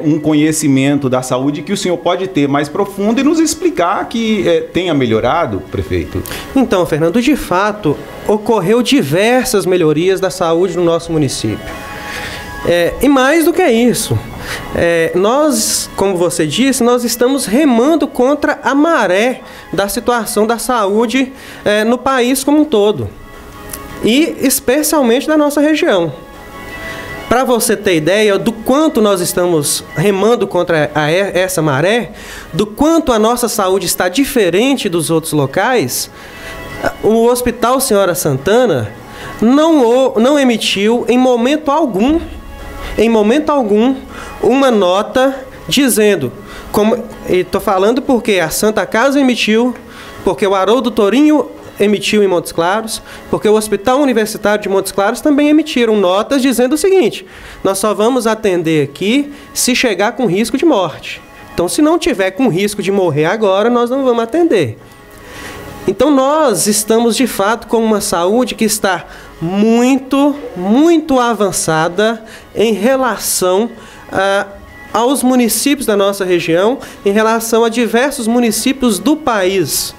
um conhecimento da saúde que o senhor pode ter mais profundo e nos explicar que tenha melhorado, prefeito? Então, Fernando, de fato, ocorreu diversas melhorias da saúde no nosso município. E mais do que isso, nós, como você disse, nós estamos remando contra a maré da situação da saúde no país como um todo, e especialmente da nossa região. Para você ter ideia do quanto nós estamos remando contra essa maré, do quanto a nossa saúde está diferente dos outros locais, o Hospital Senhora Santana não emitiu em momento algum, uma nota dizendo, e estou falando porque a Santa Casa emitiu, porque o Haroldo Torinho emitiu em Montes Claros, porque o Hospital Universitário de Montes Claros também emitiram notas dizendo o seguinte: nós só vamos atender aqui se chegar com risco de morte. Então, se não tiver com risco de morrer agora, nós não vamos atender. Então, nós estamos, de fato, com uma saúde que está muito, muito avançada em relação aos municípios da nossa região, em relação a diversos municípios do país.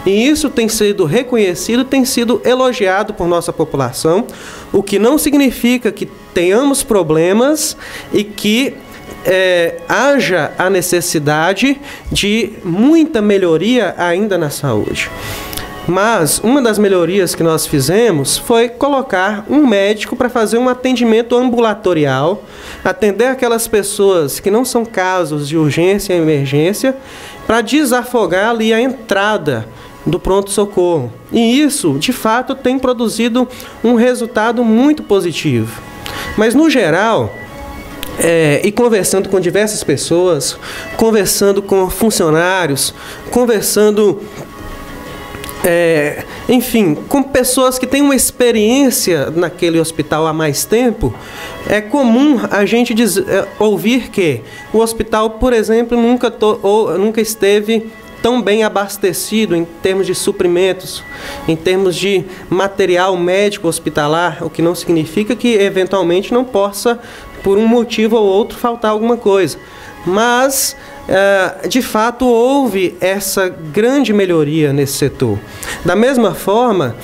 E isso tem sido reconhecido, tem sido elogiado por nossa população, o que não significa que tenhamos problemas e que haja a necessidade de muita melhoria ainda na saúde. Mas uma das melhorias que nós fizemos foi colocar um médico para fazer um atendimento ambulatorial, atender aquelas pessoas que não são casos de urgência e emergência, para desafogar ali a entrada do pronto-socorro. E isso, de fato, tem produzido um resultado muito positivo. Mas, no geral, e conversando com diversas pessoas, conversando com funcionários, conversando, enfim, com pessoas que têm uma experiência naquele hospital há mais tempo, é comum a gente ouvir que o hospital, por exemplo, nunca esteve tão bem abastecido em termos de suprimentos, em termos de material médico hospitalar, o que não significa que eventualmente não possa, por um motivo ou outro, faltar alguma coisa. Mas, de fato, houve essa grande melhoria nesse setor. Da mesma forma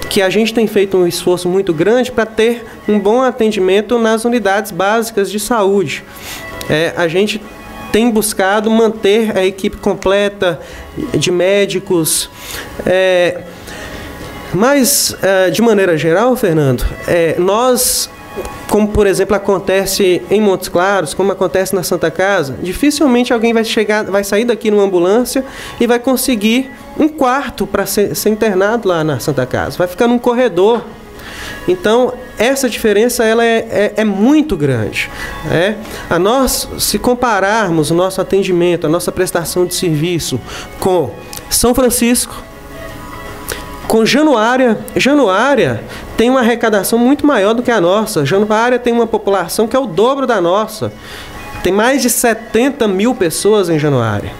que a gente tem feito um esforço muito grande para ter um bom atendimento nas unidades básicas de saúde. A gente tem buscado manter a equipe completa de médicos. Mas, de maneira geral, Fernando, nós, como por exemplo acontece em Montes Claros, como acontece na Santa Casa, dificilmente alguém vai sair daqui numa ambulância e vai conseguir um quarto para ser internado lá na Santa Casa. Vai ficar num corredor. Então, essa diferença ela é muito grande. Se compararmos o nosso atendimento, a nossa prestação de serviço com São Francisco, com Januária. Januária tem uma arrecadação muito maior do que a nossa. Januária tem uma população que é o dobro da nossa. Tem mais de 70 mil pessoas em Januária.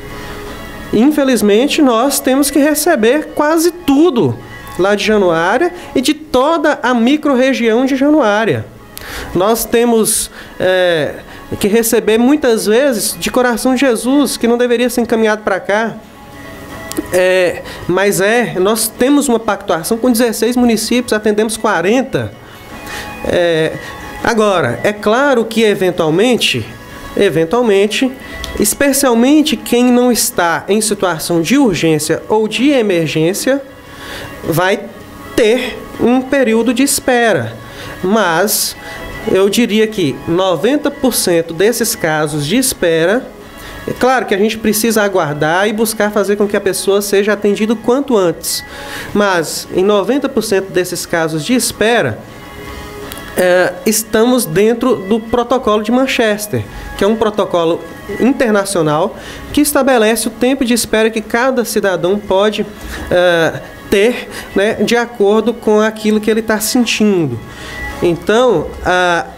Infelizmente, nós temos que receber quase tudo lá de Januária e de toda a micro-região de Januária. Nós temos que receber muitas vezes de Coração de Jesus, que não deveria ser encaminhado para cá. Nós temos uma pactuação com 16 municípios, atendemos 40. Agora, é claro que eventualmente, especialmente quem não está em situação de urgência ou de emergência, vai ter um período de espera. Mas eu diria que 90% desses casos de espera, é claro que a gente precisa aguardar e buscar fazer com que a pessoa seja atendida o quanto antes. Mas em 90% desses casos de espera, estamos dentro do protocolo de Manchester, que é um protocolo internacional que estabelece o tempo de espera que cada cidadão pode ter, né, de acordo com aquilo que ele está sentindo. Então,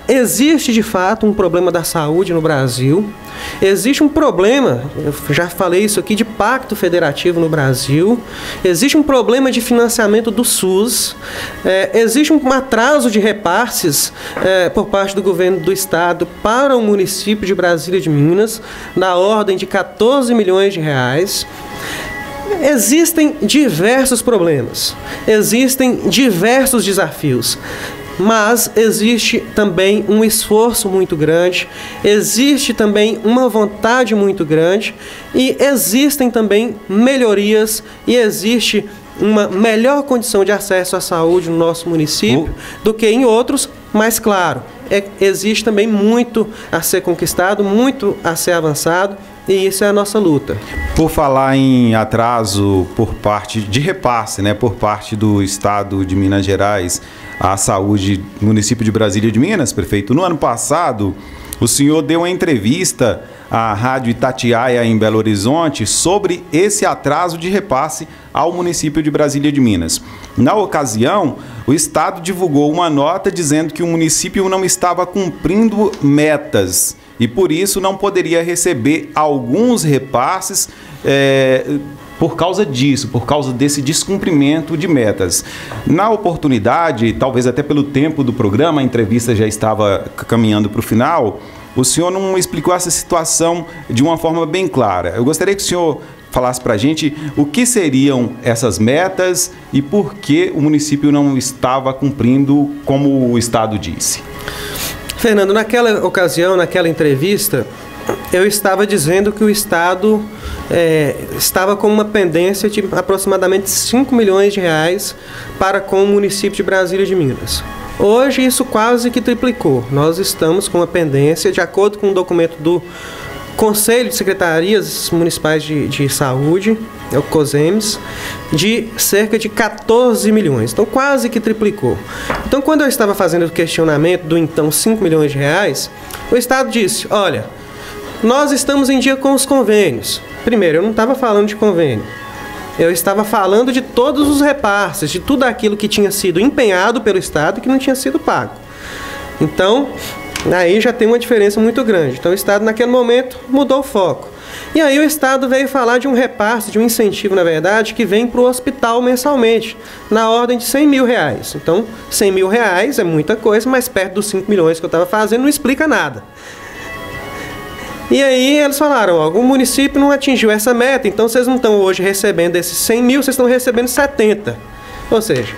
existe de fato um problema da saúde no Brasil. Existe um problema, eu já falei isso aqui, de pacto federativo no Brasil. Existe um problema de financiamento do SUS. Existe um atraso de repasses por parte do governo do estado para o município de Brasília de Minas, na ordem de 14 milhões de reais. Existem diversos problemas, existem diversos desafios. Mas existe também um esforço muito grande, existe também uma vontade muito grande e existem também melhorias e existe uma melhor condição de acesso à saúde no nosso município do que em outros, mas claro, existe também muito a ser conquistado, muito a ser avançado. E isso é a nossa luta. Por falar em atraso por parte de repasse, né, por parte do Estado de Minas Gerais à saúde do município de Brasília de Minas, prefeito, no ano passado, o senhor deu uma entrevista à Rádio Itatiaia em Belo Horizonte sobre esse atraso de repasse ao município de Brasília de Minas. Na ocasião, o Estado divulgou uma nota dizendo que o município não estava cumprindo metas e por isso não poderia receber alguns repasses por causa disso, por causa desse descumprimento de metas. Na oportunidade, talvez até pelo tempo do programa, a entrevista já estava caminhando para o final, o senhor não explicou essa situação de uma forma bem clara. Eu gostaria que o senhor falasse para a gente o que seriam essas metas e por que o município não estava cumprindo como o Estado disse. Fernando, naquela ocasião, naquela entrevista, eu estava dizendo que o Estado estava com uma pendência de aproximadamente 5 milhões de reais para com o município de Brasília de Minas. Hoje isso quase que triplicou. Nós estamos com uma pendência, de acordo com um documento do Conselho de Secretarias Municipais de Saúde, é o COSEMS, de cerca de 14 milhões. Então quase que triplicou. Então quando eu estava fazendo o questionamento do então 5 milhões de reais, o Estado disse, olha, nós estamos em dia com os convênios. Primeiro, eu não estava falando de convênio. Eu estava falando de todos os repasses, de tudo aquilo que tinha sido empenhado pelo Estado e que não tinha sido pago. Então, aí já tem uma diferença muito grande. Então, o Estado, naquele momento, mudou o foco. E aí o Estado veio falar de um repasse, de um incentivo, na verdade, que vem para o hospital mensalmente, na ordem de 100 mil reais. Então, 100 mil reais é muita coisa, mas perto dos 5 milhões que eu estava fazendo não explica nada. E aí eles falaram, ó, o município não atingiu essa meta, então vocês não estão hoje recebendo esses 100 mil, vocês estão recebendo 70. Ou seja,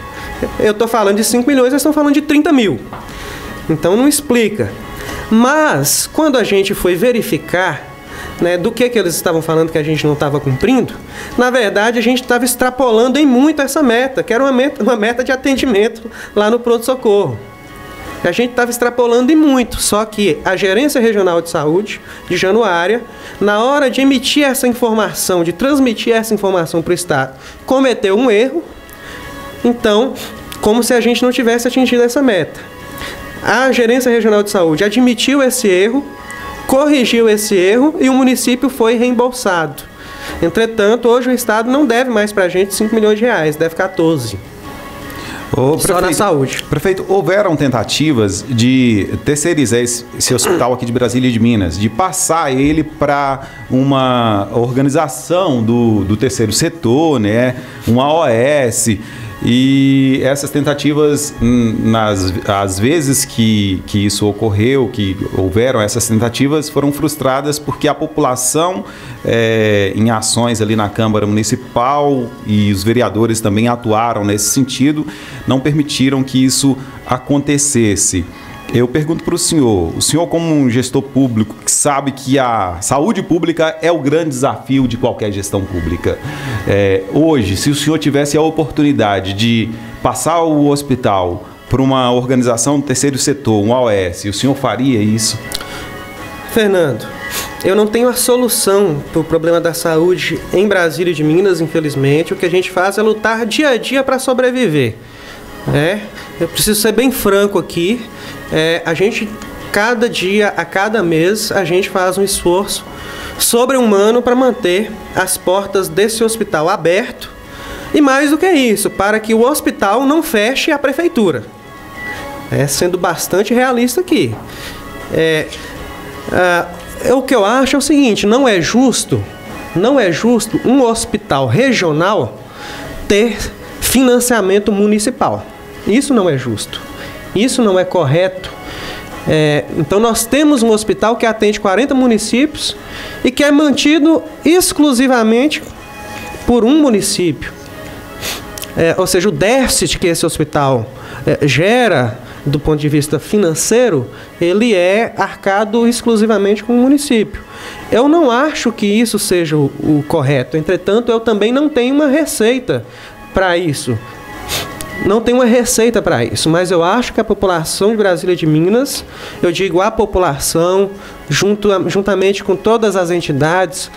eu estou falando de 5 milhões, eles estão falando de 30 mil. Então não explica. Mas, quando a gente foi verificar, né, do que eles estavam falando que a gente não estava cumprindo, na verdade a gente estava extrapolando em muito essa meta, que era uma meta de atendimento lá no pronto-socorro. A gente estava extrapolando em muito, só que a Gerência Regional de Saúde de Januária, na hora de emitir essa informação, de transmitir essa informação para o Estado, cometeu um erro, então, como se a gente não tivesse atingido essa meta. A Gerência Regional de Saúde admitiu esse erro, corrigiu esse erro e o município foi reembolsado. Entretanto, hoje o Estado não deve mais para a gente 5 milhões de reais, deve 14. Só na saúde. Prefeito, houveram tentativas de terceirizar esse hospital aqui de Brasília e de Minas, de passar ele para uma organização do terceiro setor, né, uma OS, e essas tentativas, às vezes que isso ocorreu, que houveram essas tentativas, foram frustradas porque a população, em ações ali na Câmara Municipal, e os vereadores também atuaram nesse sentido, não permitiram que isso acontecesse. Eu pergunto para o senhor como um gestor público que sabe que a saúde pública é o grande desafio de qualquer gestão pública. Hoje, se o senhor tivesse a oportunidade de passar o hospital para uma organização do terceiro setor, um OS, o senhor faria isso? Fernando, eu não tenho a solução para o problema da saúde em Brasília e de Minas, infelizmente. O que a gente faz é lutar dia a dia para sobreviver. Eu preciso ser bem franco aqui. A gente, cada dia, a cada mês, a gente faz um esforço sobre-humano para manter as portas desse hospital aberto. E mais do que isso, para que o hospital não feche a prefeitura. Sendo bastante realista aqui. O que eu acho é o seguinte: não é justo um hospital regional ter financiamento municipal. Isso não é justo. Isso não é correto. Então nós temos um hospital que atende 40 municípios e que é mantido exclusivamente por um município. Ou seja, o déficit que esse hospital gera do ponto de vista financeiro, ele é arcado exclusivamente com o município. Eu não acho que isso seja o correto. Entretanto, eu também não tenho uma receita para isso. Mas eu acho que a população de Brasília e de Minas, eu digo a população, juntamente com todas as entidades,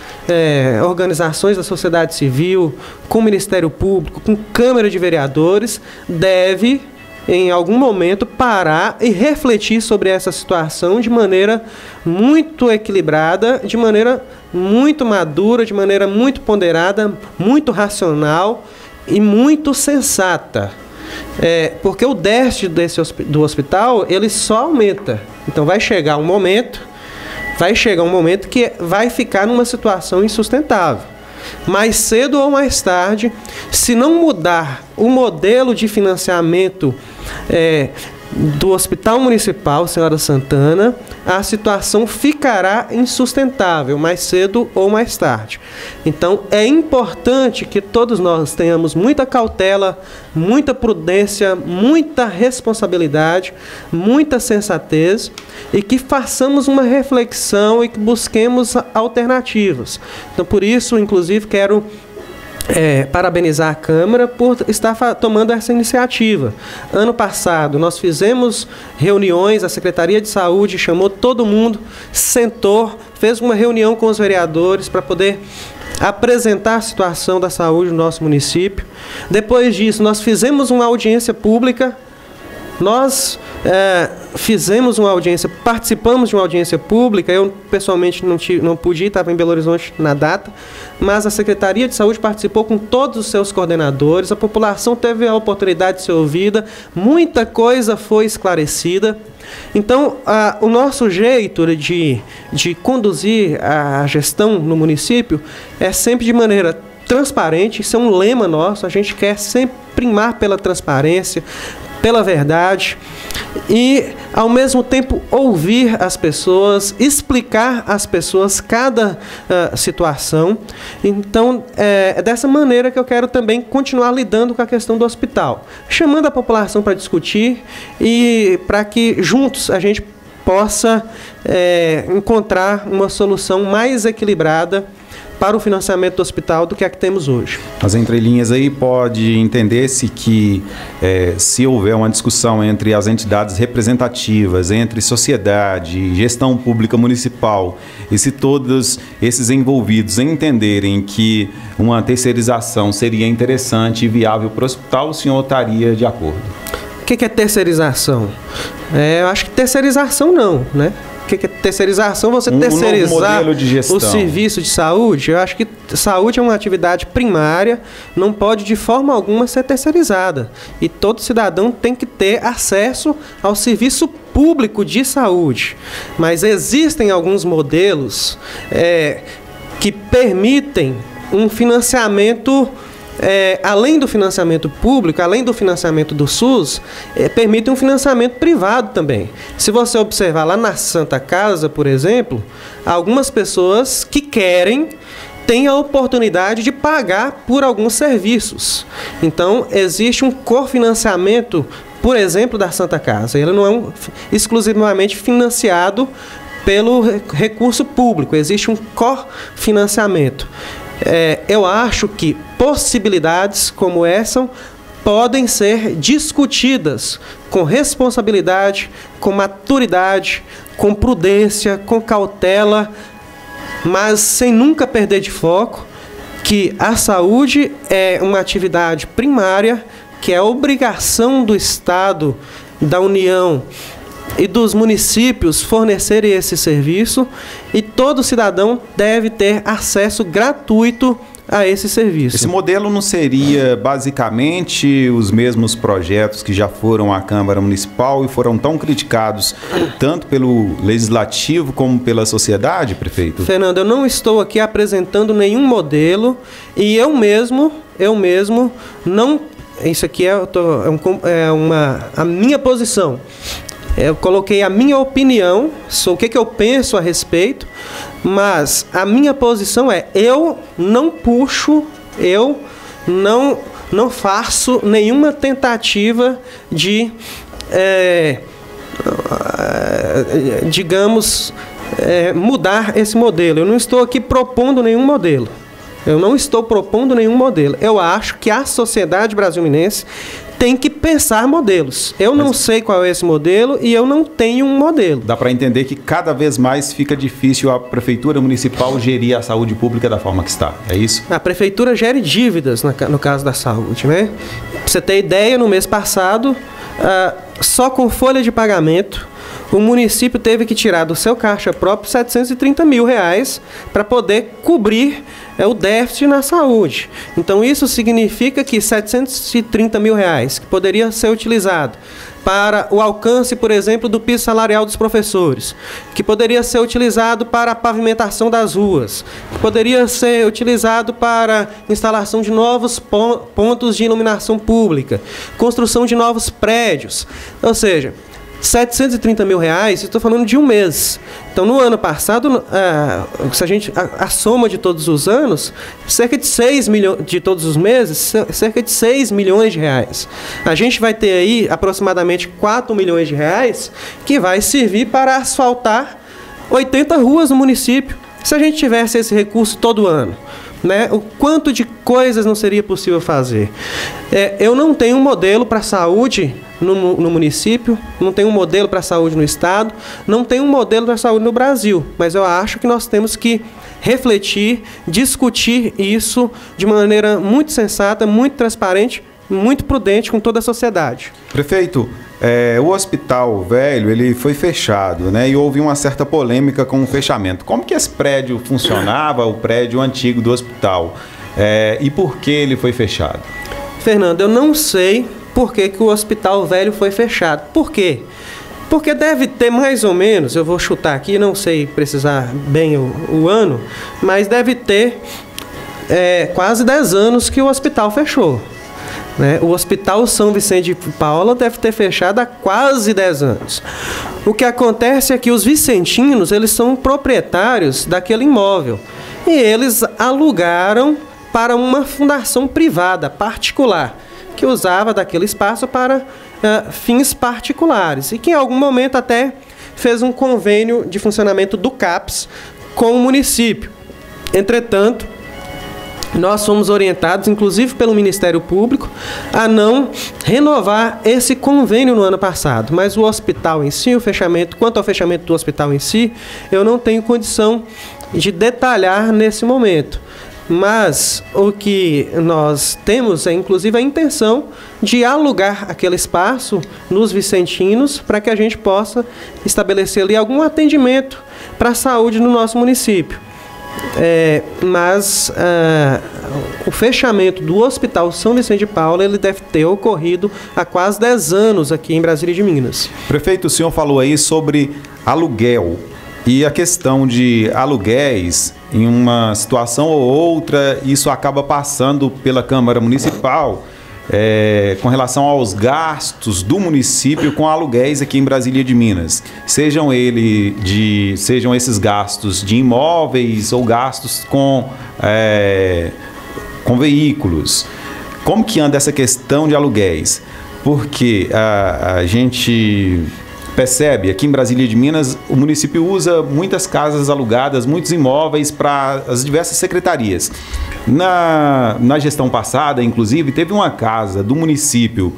organizações da sociedade civil, com o Ministério Público, com Câmara de Vereadores, deve, em algum momento, parar e refletir sobre essa situação de maneira muito equilibrada, de maneira muito madura, de maneira muito ponderada, muito racional e muito sensata. Porque o déficit do hospital, ele só aumenta. Então vai chegar um momento que vai ficar numa situação insustentável. Mais cedo ou mais tarde, se não mudar o modelo de financiamento do Hospital Municipal Senhora Santana, a situação ficará insustentável, mais cedo ou mais tarde. Então, é importante que todos nós tenhamos muita cautela, muita prudência, muita responsabilidade, muita sensatez e que façamos uma reflexão e que busquemos alternativas. Então, por isso, inclusive, quero parabenizar a Câmara por estar tomando essa iniciativa. Ano passado, nós fizemos reuniões, a Secretaria de Saúde chamou todo mundo, sentou, fez uma reunião com os vereadores para poder apresentar a situação da saúde no nosso município. Depois disso, nós fizemos uma audiência pública. Nós participamos de uma audiência pública. Eu pessoalmente não pude ir, estava em Belo Horizonte na data, mas a Secretaria de Saúde participou com todos os seus coordenadores, a população teve a oportunidade de ser ouvida, muita coisa foi esclarecida. Então, o nosso jeito de conduzir a gestão no município é sempre de maneira transparente. Isso é um lema nosso, a gente quer sempre primar pela transparência, pela verdade e, ao mesmo tempo, ouvir as pessoas, explicar às pessoas cada situação. Então, é dessa maneira que eu quero também continuar lidando com a questão do hospital, chamando a população para discutir e para que juntos a gente possa encontrar uma solução mais equilibrada para o financiamento do hospital do que a que temos hoje. As entrelinhas aí pode entender-se que se houver uma discussão entre as entidades representativas, entre sociedade, gestão pública municipal, e se todos esses envolvidos entenderem que uma terceirização seria interessante e viável para o hospital, o senhor estaria de acordo? O que é terceirização? Eu acho que terceirização não, né? que é terceirização? Você novo terceirizar modelo de gestão. o serviço de saúde. Eu acho que saúde é uma atividade primária, não pode de forma alguma ser terceirizada. E todo cidadão tem que ter acesso ao serviço público de saúde. Mas existem alguns modelos que permitem um financiamento, além do financiamento público, além do financiamento do SUS, permite um financiamento privado também. Se você observar lá na Santa Casa, por exemplo, algumas pessoas que querem têm a oportunidade de pagar por alguns serviços. Então, existe um cofinanciamento, por exemplo, da Santa Casa. Ele não é exclusivamente financiado pelo recurso público, existe um cofinanciamento. Eu acho que possibilidades como essa podem ser discutidas com responsabilidade, com maturidade, com prudência, com cautela, mas sem nunca perder de foco que a saúde é uma atividade primária, que é obrigação do Estado, da União e dos municípios fornecerem esse serviço, e todo cidadão deve ter acesso gratuito a esse serviço. Esse modelo não seria basicamente os mesmos projetos que já foram à Câmara Municipal e foram tão criticados tanto pelo Legislativo como pela sociedade, prefeito? Fernando, eu não estou aqui apresentando nenhum modelo, e eu mesmo não... Isso aqui a minha posição. Eu coloquei a minha opinião, o que eu penso a respeito, mas a minha posição eu não puxo, eu não faço nenhuma tentativa de, mudar esse modelo. Eu não estou aqui propondo nenhum modelo. Eu acho que a sociedade brasileira tem que pensar modelos. Eu não sei qual é esse modelo e eu não tenho um modelo. Dá para entender que cada vez mais fica difícil a Prefeitura Municipal gerir a saúde pública da forma que está, é isso? A Prefeitura gere dívidas no caso da saúde, né? Pra você ter ideia, no mês passado, só com folha de pagamento, o município teve que tirar do seu caixa próprio R$730 mil para poder cobrir o déficit na saúde. Então, isso significa que R$730 mil que poderia ser utilizado para o alcance, por exemplo, do piso salarial dos professores, que poderia ser utilizado para a pavimentação das ruas, que poderia ser utilizado para instalação de novos pontos de iluminação pública, construção de novos prédios. Ou seja, R$730 mil, estou falando de um mês. Então, no ano passado, se a soma de todos os anos, cerca de 6 milhões, de todos os meses, cerca de R$6 milhões. A gente vai ter aí aproximadamente R$4 milhões que vai servir para asfaltar 80 ruas no município. Se a gente tivesse esse recurso todo ano, né, o quanto de coisas não seria possível fazer? Eu não tenho um modelo para a saúde no município, não tenho um modelo para a saúde no estado, não tenho um modelo para a saúde no Brasil, mas eu acho que nós temos que refletir, discutir isso de maneira muito sensata, muito transparente, muito prudente com toda a sociedade. Prefeito, o Hospital Velho ele foi fechado, né? E houve uma certa polêmica com o fechamento. Como que esse prédio funcionava, o prédio antigo do hospital? E por que ele foi fechado? Fernando, eu não sei por que o Hospital Velho foi fechado. Por quê? Porque deve ter mais ou menos, eu vou chutar aqui, não sei precisar bem o ano, mas deve ter quase 10 anos que o hospital fechou. O Hospital São Vicente de Paula deve ter fechado há quase 10 anos. O que acontece é que os vicentinos, eles são proprietários daquele imóvel. E eles alugaram para uma fundação privada, particular, que usava daquele espaço para fins particulares. E que em algum momento até fez um convênio de funcionamento do CAPS com o município. Entretanto, nós fomos orientados, inclusive pelo Ministério Público, a não renovar esse convênio no ano passado. Mas o hospital em si, quanto ao fechamento do hospital em si, eu não tenho condição de detalhar nesse momento. Mas o que nós temos é, inclusive, a intenção de alugar aquele espaço nos Vicentinos para que a gente possa estabelecer ali algum atendimento para a saúde no nosso município. Mas o fechamento do Hospital São Vicente de Paula, ele deve ter ocorrido há quase 10 anos aqui em Brasília de Minas. Prefeito, o senhor falou aí sobre aluguel e a questão de aluguéis em uma situação ou outra, isso acaba passando pela Câmara Municipal com relação aos gastos do município com aluguéis aqui em Brasília de Minas. Sejam esses gastos de imóveis ou gastos com veículos. Como que anda essa questão de aluguéis? Porque a gente percebe, aqui em Brasília de Minas, o município usa muitas casas alugadas, muitos imóveis para as diversas secretarias. Na gestão passada, inclusive, teve uma casa do município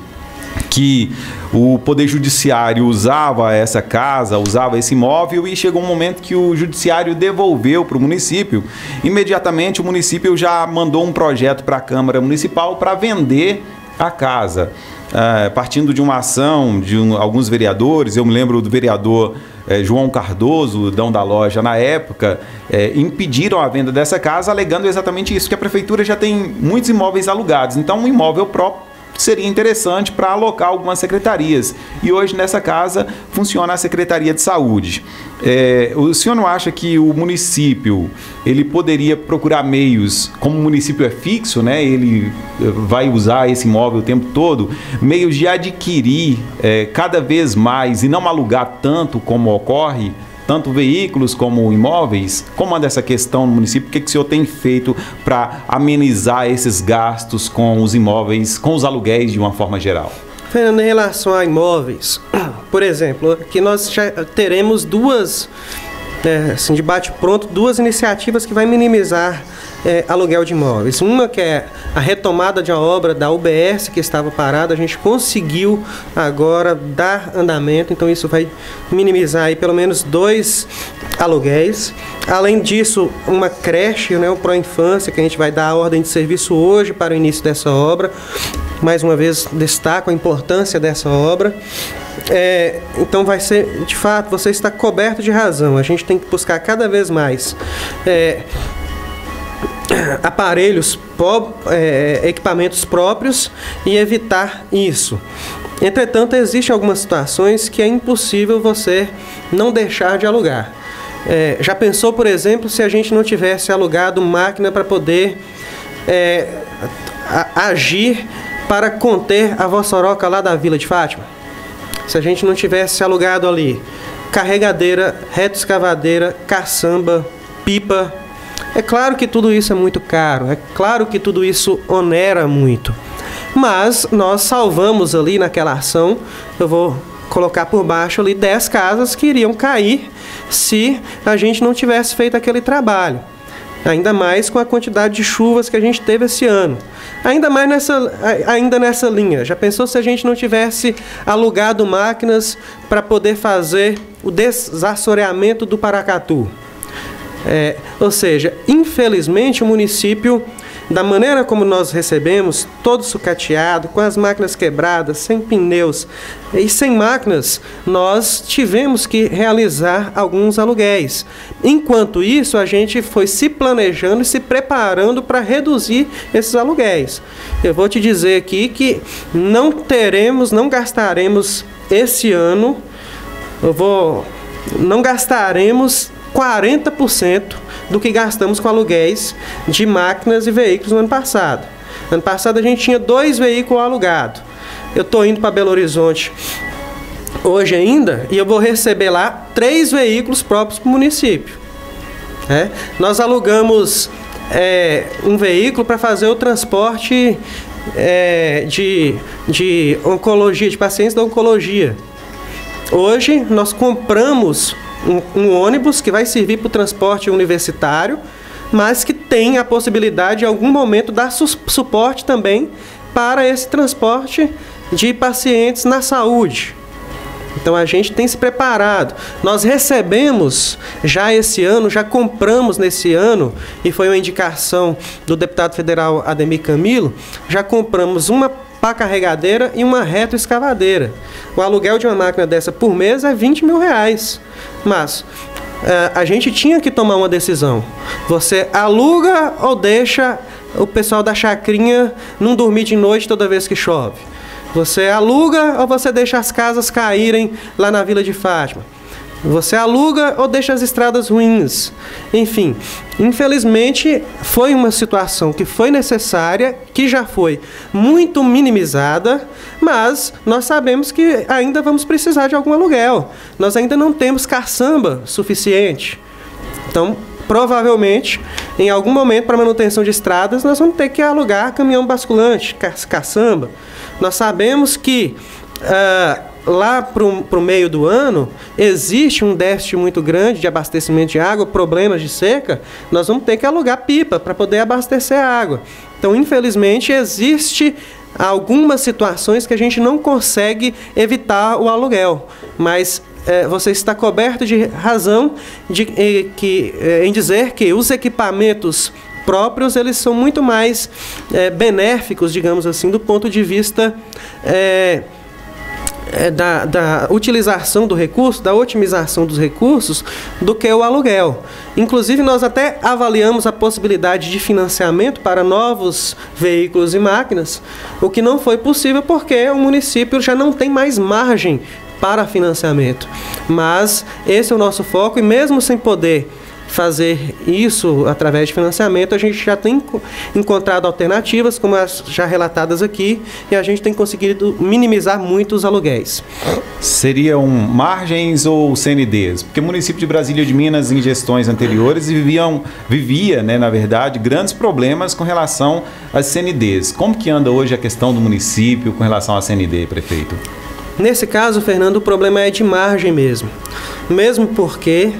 que o Poder Judiciário usava essa casa, usava esse imóvel, e chegou um momento que o Judiciário devolveu para o município. Imediatamente o município já mandou um projeto para a Câmara Municipal para vender a casa. Partindo de uma ação de alguns vereadores, eu me lembro do vereador João Cardoso, Dão da Loja, na época, impediram a venda dessa casa, alegando exatamente isso, que a prefeitura já tem muitos imóveis alugados, então um imóvel próprio seria interessante para alocar algumas secretarias. E hoje nessa casa funciona a Secretaria de Saúde. O senhor não acha que o município ele poderia procurar meios, como o município é fixo, né, ele vai usar esse imóvel o tempo todo, meios de adquirir cada vez mais e não alugar tanto como ocorre, tanto veículos como imóveis? Como anda essa questão no município? O que o senhor tem feito para amenizar esses gastos com os imóveis, com os aluguéis de uma forma geral? Fernando, em relação a imóveis, por exemplo, aqui nós já teremos duas, assim, de bate-pronto, duas iniciativas que vai minimizar aluguel de imóveis. Uma que é a retomada de uma obra da UBS que estava parada, a gente conseguiu agora dar andamento, então isso vai minimizar aí pelo menos 2 aluguéis. Além disso, uma creche, né, o Pró-Infância, que a gente vai dar a ordem de serviço hoje para o início dessa obra. Mais uma vez, destaco a importância dessa obra. Então vai ser, de fato, você está coberto de razão. A gente tem que buscar cada vez mais aparelhos, equipamentos próprios e evitar isso. Entretanto, existem algumas situações que é impossível você não deixar de alugar. Já pensou, por exemplo, se a gente não tivesse alugado máquina para poder agir para conter a vossoroca lá da Vila de Fátima? Se a gente não tivesse alugado ali carregadeira, retroescavadeira, caçamba, pipa. É claro que tudo isso é muito caro, é claro que tudo isso onera muito. Mas nós salvamos ali naquela ação, eu vou colocar por baixo ali 10 casas que iriam cair se a gente não tivesse feito aquele trabalho. Ainda mais com a quantidade de chuvas que a gente teve esse ano. Ainda nessa linha, já pensou se a gente não tivesse alugado máquinas para poder fazer o desassoreamento do Paracatu? Ou seja, infelizmente o município, da maneira como nós recebemos, todo sucateado, com as máquinas quebradas, sem pneus e sem máquinas, nós tivemos que realizar alguns aluguéis. Enquanto isso, a gente foi se planejando e se preparando para reduzir esses aluguéis. Eu vou te dizer aqui que não gastaremos esse ano, não gastaremos 40% do que gastamos com aluguéis de máquinas e veículos no ano passado. Ano passado a gente tinha 2 veículos alugados. Eu estou indo para Belo Horizonte hoje ainda e eu vou receber lá 3 veículos próprios para o município. Nós alugamos um veículo para fazer o transporte de oncologia, de pacientes da oncologia. Hoje nós compramos um ônibus que vai servir para o transporte universitário, mas que tem a possibilidade, em algum momento, dar suporte também para esse transporte de pacientes na saúde. Então a gente tem se preparado. Nós recebemos já esse ano, já compramos nesse ano, e foi uma indicação do deputado federal Ademir Camilo, já compramos uma pá carregadeira e uma retroescavadeira. O aluguel de uma máquina dessa por mês é R$20 mil. Mas a gente tinha que tomar uma decisão. Você aluga ou deixa o pessoal da chacrinha não dormir de noite toda vez que chove? Você aluga ou você deixa as casas caírem lá na Vila de Fátima? Você aluga ou deixa as estradas ruins? Enfim, infelizmente foi uma situação que foi necessária, que já foi muito minimizada, mas nós sabemos que ainda vamos precisar de algum aluguel. Nós ainda não temos caçamba suficiente. Então, provavelmente, em algum momento, para manutenção de estradas, nós vamos ter que alugar caminhão basculante, caçamba. Nós sabemos que lá para o meio do ano existe um déficit muito grande de abastecimento de água, problemas de seca. Nós vamos ter que alugar pipa para poder abastecer a água. Então, infelizmente, existe algumas situações que a gente não consegue evitar o aluguel, mas você está coberto de razão em dizer que os equipamentos próprios, eles são muito mais benéficos, digamos assim, do ponto de vista da utilização do recurso, da otimização dos recursos, do que o aluguel. Inclusive, nós até avaliamos a possibilidade de financiamento para novos veículos e máquinas, o que não foi possível porque o município já não tem mais margem para financiamento. Mas esse é o nosso foco, e mesmo sem poder fazer isso através de financiamento, a gente já tem encontrado alternativas, como as já relatadas aqui, e a gente tem conseguido minimizar muito os aluguéis. Seriam margens ou CNDs? Porque o município de Brasília de Minas, em gestões anteriores, vivia, né, na verdade, grandes problemas com relação às CNDs. Como que anda hoje a questão do município com relação à CND, prefeito? Nesse caso, Fernando, o problema é de margem mesmo. Mesmo porque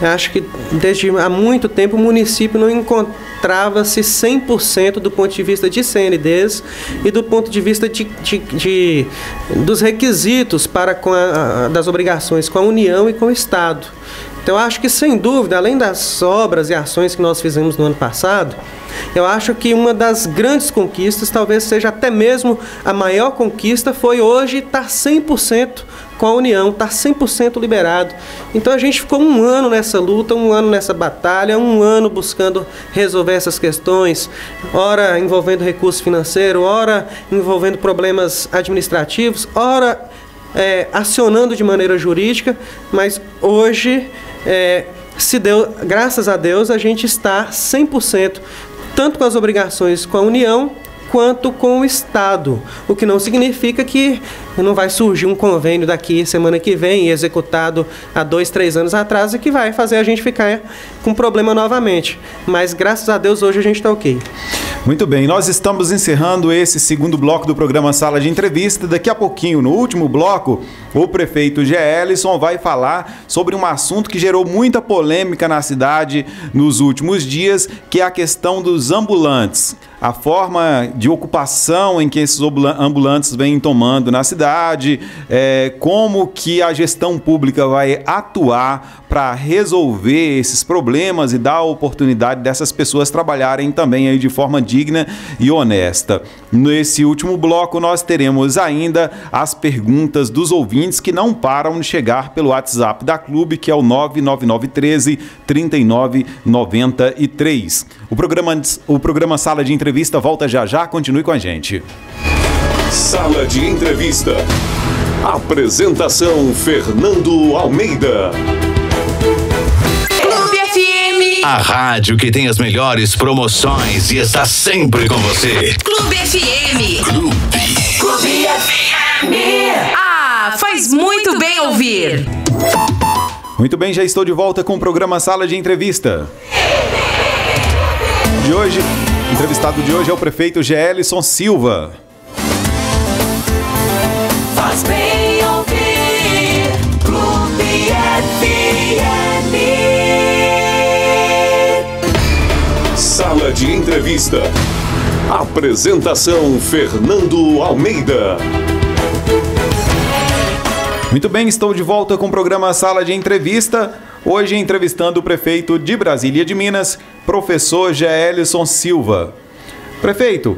acho que desde há muito tempo o município não encontrava-se 100% do ponto de vista de CNDs e do ponto de vista dos requisitos das obrigações com a União e com o Estado. Então, eu acho que, sem dúvida, além das obras e ações que nós fizemos no ano passado, eu acho que uma das grandes conquistas, talvez seja até mesmo a maior conquista, foi hoje estar 100% com a União, estar 100% liberado. Então, a gente ficou um ano nessa luta, um ano nessa batalha, um ano buscando resolver essas questões, ora envolvendo recurso financeiro, ora envolvendo problemas administrativos, ora acionando de maneira jurídica, mas hoje, graças a Deus, a gente está 100%, tanto com as obrigações com a União, quanto com o Estado, o que não significa que não vai surgir um convênio daqui semana que vem, executado há 2, 3 anos atrás, e que vai fazer a gente ficar com problema novamente. Mas, graças a Deus, hoje a gente está ok. Muito bem, nós estamos encerrando esse segundo bloco do programa Sala de Entrevista. Daqui a pouquinho, no último bloco, o prefeito Geelison vai falar sobre um assunto que gerou muita polêmica na cidade nos últimos dias, que é a questão dos ambulantes. A forma de ocupação em que esses ambulantes vêm tomando na cidade, como que a gestão pública vai atuar para resolver esses problemas e dar a oportunidade dessas pessoas trabalharem também aí de forma digna e honesta. Nesse último bloco, nós teremos ainda as perguntas dos ouvintes que não param de chegar pelo WhatsApp da Clube, que é o 99913-3993. O programa Sala de Entrevista volta já, continue com a gente. Sala de Entrevista. Apresentação Fernando Almeida. Clube FM. A rádio que tem as melhores promoções e está sempre com você. Clube FM. Clube FM. Faz muito bem ouvir. Muito bem, já estou de volta com o programa Sala de Entrevista. O entrevistado de hoje é o prefeito Geelison Silva. Faz bem ouvir Clube FM. Sala de Entrevista. Apresentação Fernando Almeida. Muito bem, estou de volta com o programa Sala de Entrevista. Hoje entrevistando o prefeito de Brasília de Minas, professor Geelson Silva. Prefeito,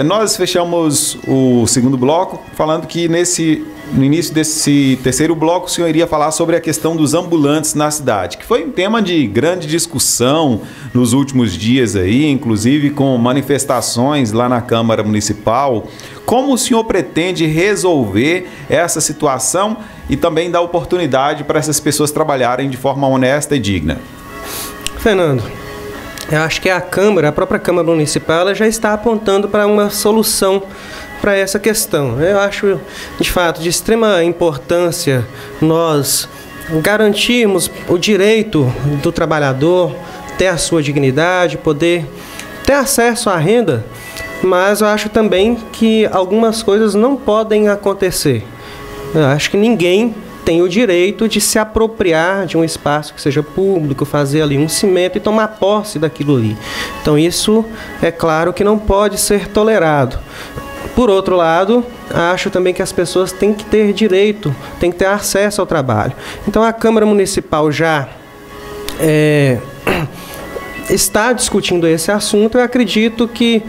nós fechamos o segundo bloco falando que no início desse terceiro bloco o senhor iria falar sobre a questão dos ambulantes na cidade, que foi um tema de grande discussão nos últimos dias aí, inclusive com manifestações lá na Câmara Municipal. Como o senhor pretende resolver essa situação e também dar oportunidade para essas pessoas trabalharem de forma honesta e digna? Fernando, eu acho que a própria Câmara Municipal, ela já está apontando para uma solução para essa questão. Eu acho, de fato, de extrema importância nós garantirmos o direito do trabalhador ter a sua dignidade, poder ter acesso à renda, mas eu acho também que algumas coisas não podem acontecer. Eu acho que ninguém tem o direito de se apropriar de um espaço que seja público, fazer ali um cimento e tomar posse daquilo ali. Então isso é claro que não pode ser tolerado. Por outro lado, acho também que as pessoas têm que ter direito, têm que ter acesso ao trabalho. Então a Câmara Municipal já está discutindo esse assunto. Eu acredito que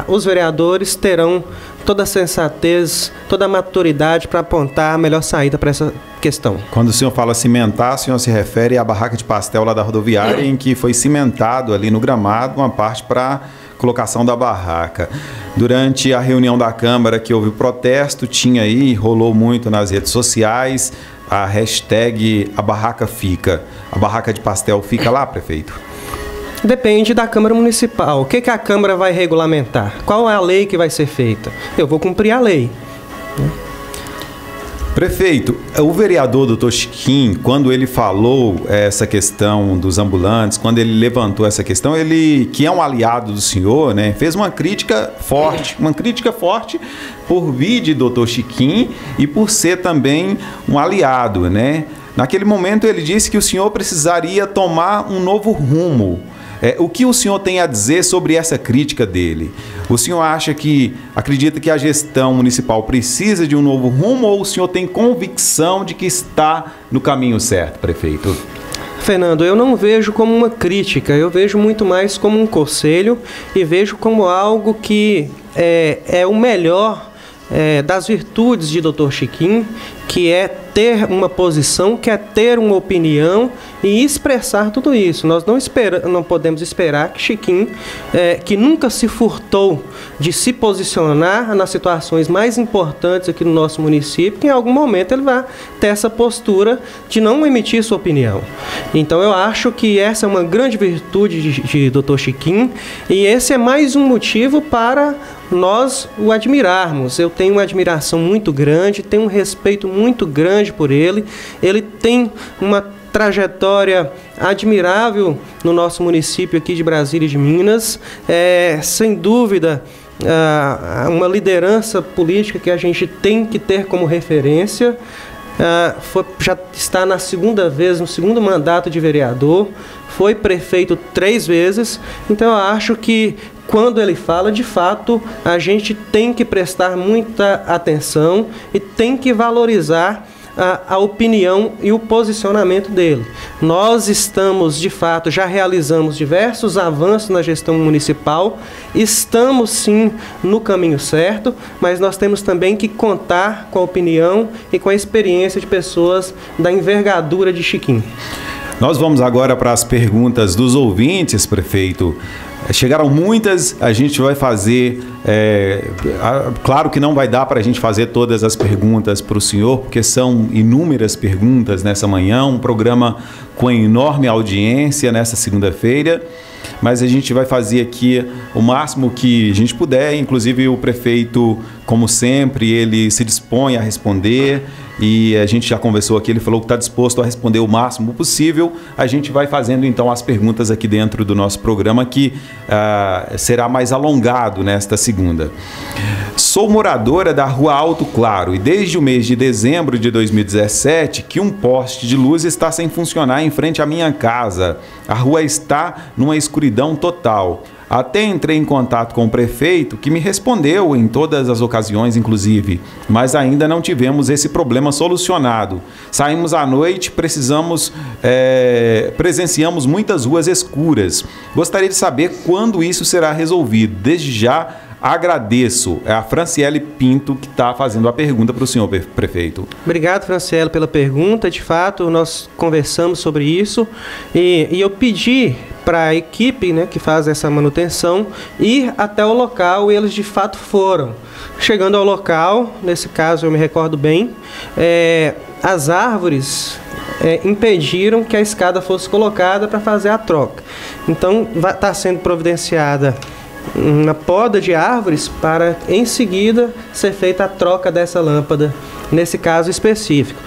os vereadores terão toda a sensatez, toda a maturidade para apontar a melhor saída para essa questão. Quando o senhor fala cimentar, o senhor se refere à barraca de pastel lá da rodoviária, em que foi cimentado ali no gramado uma parte para colocação da barraca. Durante a reunião da Câmara que houve o protesto, tinha aí, rolou muito nas redes sociais, a hashtag A Barraca Fica. A barraca de pastel fica lá, prefeito? Depende da Câmara Municipal. O que a Câmara vai regulamentar? Qual é a lei que vai ser feita? Eu vou cumprir a lei. Prefeito, o vereador doutor Chiquim, quando ele falou essa questão dos ambulantes, quando ele levantou essa questão, ele, que é um aliado do senhor, né, fez uma crítica forte por vir de doutor Chiquim e por ser também um aliado, né? Naquele momento ele disse que o senhor precisaria tomar um novo rumo. O que o senhor tem a dizer sobre essa crítica dele? O senhor acredita que a gestão municipal precisa de um novo rumo ou o senhor tem convicção de que está no caminho certo, prefeito? Fernando, eu não vejo como uma crítica, eu vejo muito mais como um conselho e vejo como algo que é o melhor das virtudes de Dr. Chiquim, que é ter uma posição, que é ter uma opinião e expressar tudo isso. Nós não podemos esperar que Chiquim, que nunca se furtou de se posicionar nas situações mais importantes aqui no nosso município, que em algum momento ele vai ter essa postura de não emitir sua opinião. Então eu acho que essa é uma grande virtude de Dr. Chiquim e esse é mais um motivo para nós o admirarmos. Eu tenho uma admiração muito grande, tenho um respeito muito grande por ele. Ele tem uma trajetória admirável no nosso município aqui de Brasília de Minas. Sem dúvida, uma liderança política que a gente tem que ter como referência. Já está na segunda vez, no segundo mandato de vereador, foi prefeito 3 vezes, então eu acho que quando ele fala, de fato, a gente tem que prestar muita atenção e tem que valorizar a opinião e o posicionamento dele. Nós estamos, de fato, já realizamos diversos avanços na gestão municipal, estamos sim no caminho certo, mas nós temos também que contar com a opinião e com a experiência de pessoas da envergadura de Chiquim. Nós vamos agora para as perguntas dos ouvintes, prefeito. Chegaram muitas, a gente vai fazer, claro que não vai dar para a gente fazer todas as perguntas para o senhor, porque são inúmeras perguntas nessa manhã, um programa com enorme audiência nessa segunda-feira, mas a gente vai fazer aqui o máximo que a gente puder, inclusive o prefeito, como sempre, ele se dispõe a responder e a gente já conversou aqui, ele falou que está disposto a responder o máximo possível. A gente vai fazendo então as perguntas aqui dentro do nosso programa, que será mais alongado nesta segunda. Sou moradora da Rua Alto Claro e desde o mês de dezembro de 2017 que um poste de luz está sem funcionar em frente à minha casa. A rua está numa escuridão total. Até entrei em contato com o prefeito, que me respondeu em todas as ocasiões, inclusive, mas ainda não tivemos esse problema solucionado. Saímos à noite, presenciamos muitas ruas escuras. Gostaria de saber quando isso será resolvido. Desde já, agradeço. É a Franciele Pinto que está fazendo a pergunta para o senhor prefeito. Obrigado, Franciele, pela pergunta. De fato, nós conversamos sobre isso e eu pedi para a equipe, né, que faz essa manutenção ir até o local, e eles de fato foram. Chegando ao local, nesse caso eu me recordo bem, as árvores impediram que a escada fosse colocada para fazer a troca. Então, está sendo providenciada na poda de árvores para, em seguida, ser feita a troca dessa lâmpada, nesse caso específico.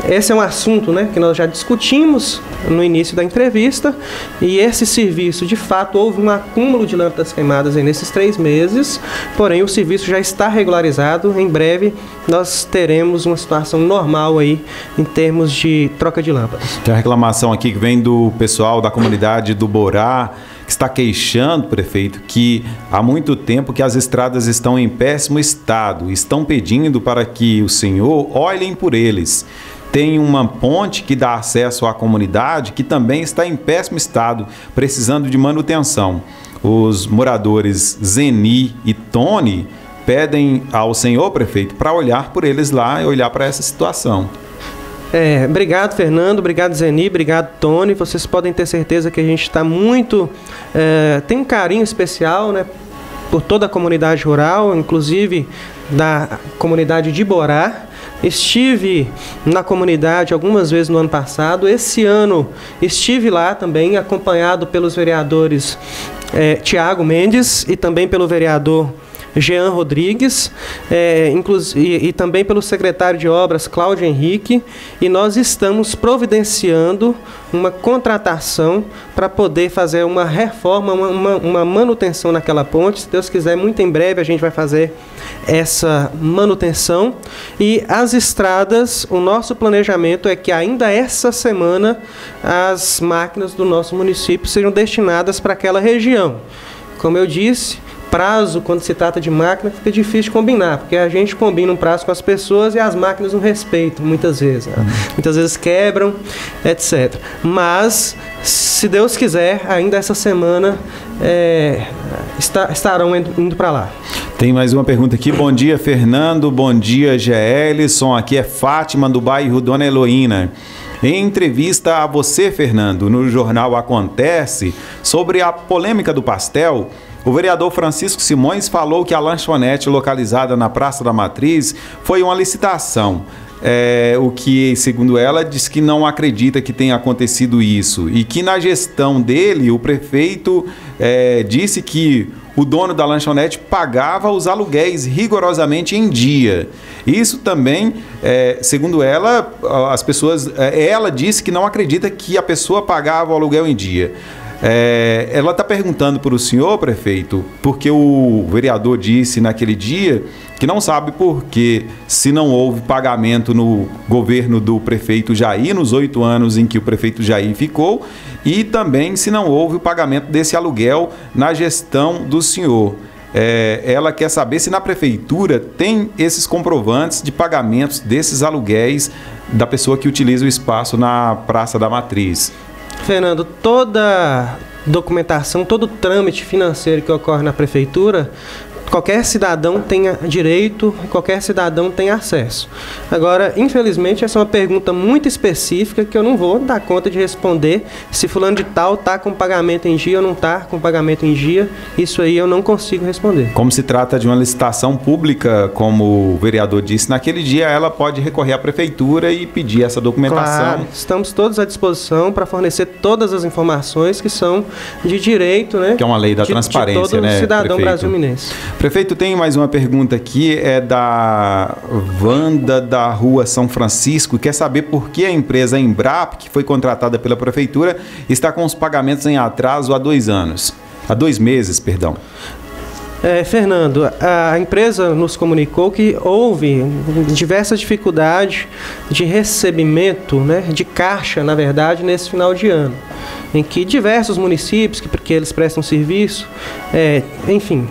Esse é um assunto, né, que nós já discutimos no início da entrevista, e esse serviço, de fato, houve um acúmulo de lâmpadas queimadas aí nesses 3 meses, porém o serviço já está regularizado. Em breve nós teremos uma situação normal aí em termos de troca de lâmpadas. Tem a reclamação aqui que vem do pessoal da comunidade do Borá, que está queixando, prefeito, que há muito tempo que as estradas estão em péssimo estado, estão pedindo para que o senhor olhem por eles. Tem uma ponte que dá acesso à comunidade que também está em péssimo estado, precisando de manutenção. Os moradores Zeni e Tony pedem ao senhor prefeito para olhar por eles lá e olhar para essa situação. Obrigado, Fernando, obrigado, Zeni, obrigado, Tony. Vocês podem ter certeza que a gente está muito... tem um carinho especial, né, por toda a comunidade rural, inclusive da comunidade de Borá. Estive na comunidade algumas vezes no ano passado. Esse ano estive lá também, acompanhado pelos vereadores Tiago Mendes e também pelo vereador Jean Rodrigues, e também pelo secretário de Obras, Cláudio Henrique, e nós estamos providenciando uma contratação para poder fazer uma reforma, uma manutenção naquela ponte. Se Deus quiser, muito em breve a gente vai fazer essa manutenção. E as estradas, o nosso planejamento é que ainda essa semana as máquinas do nosso município sejam destinadas para aquela região. Como eu disse, prazo, quando se trata de máquina, fica difícil de combinar, porque a gente combina um prazo com as pessoas e as máquinas não respeitam muitas vezes. Né? Muitas vezes quebram, etc. Mas, se Deus quiser, ainda essa semana estarão indo para lá. Tem mais uma pergunta aqui. Bom dia, Fernando. Bom dia, Gelson. Aqui é Fátima, do bairro Dona Heloína. Em entrevista a você, Fernando, no jornal Acontece, sobre a polêmica do pastel, o vereador Francisco Simões falou que a lanchonete localizada na Praça da Matriz foi uma licitação. O que, segundo ela, diz que não acredita que tenha acontecido isso. E que na gestão dele, o prefeito disse que o dono da lanchonete pagava os aluguéis rigorosamente em dia. Isso também, segundo ela, ela disse que não acredita que a pessoa pagava o aluguel em dia. Ela está perguntando para o senhor, prefeito, porque o vereador disse naquele dia que não sabe por que, se não houve pagamento no governo do prefeito Jair, nos 8 anos em que o prefeito Jair ficou, e também se não houve o pagamento desse aluguel na gestão do senhor. Ela quer saber se na prefeitura tem esses comprovantes de pagamentos desses aluguéis da pessoa que utiliza o espaço na Praça da Matriz. Fernando, toda documentação, todo trâmite financeiro que ocorre na prefeitura, qualquer cidadão tem direito, qualquer cidadão tem acesso. Agora, infelizmente, essa é uma pergunta muito específica que eu não vou dar conta de responder se fulano de tal está com pagamento em dia ou não está com pagamento em dia. Isso aí eu não consigo responder. Como se trata de uma licitação pública, como o vereador disse, naquele dia ela pode recorrer à prefeitura e pedir essa documentação. Claro, estamos todos à disposição para fornecer todas as informações que são de direito, né? Que é uma lei da transparência, de todo né, cidadão prefeito? Brasil-minense. Prefeito, tem mais uma pergunta aqui, é da Wanda da Rua São Francisco, quer saber por que a empresa Embrap, que foi contratada pela prefeitura, está com os pagamentos em atraso há 2 anos. Há 2 meses, perdão. Fernando, a empresa nos comunicou que houve diversas dificuldades de recebimento, né, de caixa, na verdade, nesse final de ano. em que diversos municípios, que eles prestam serviço, enfim,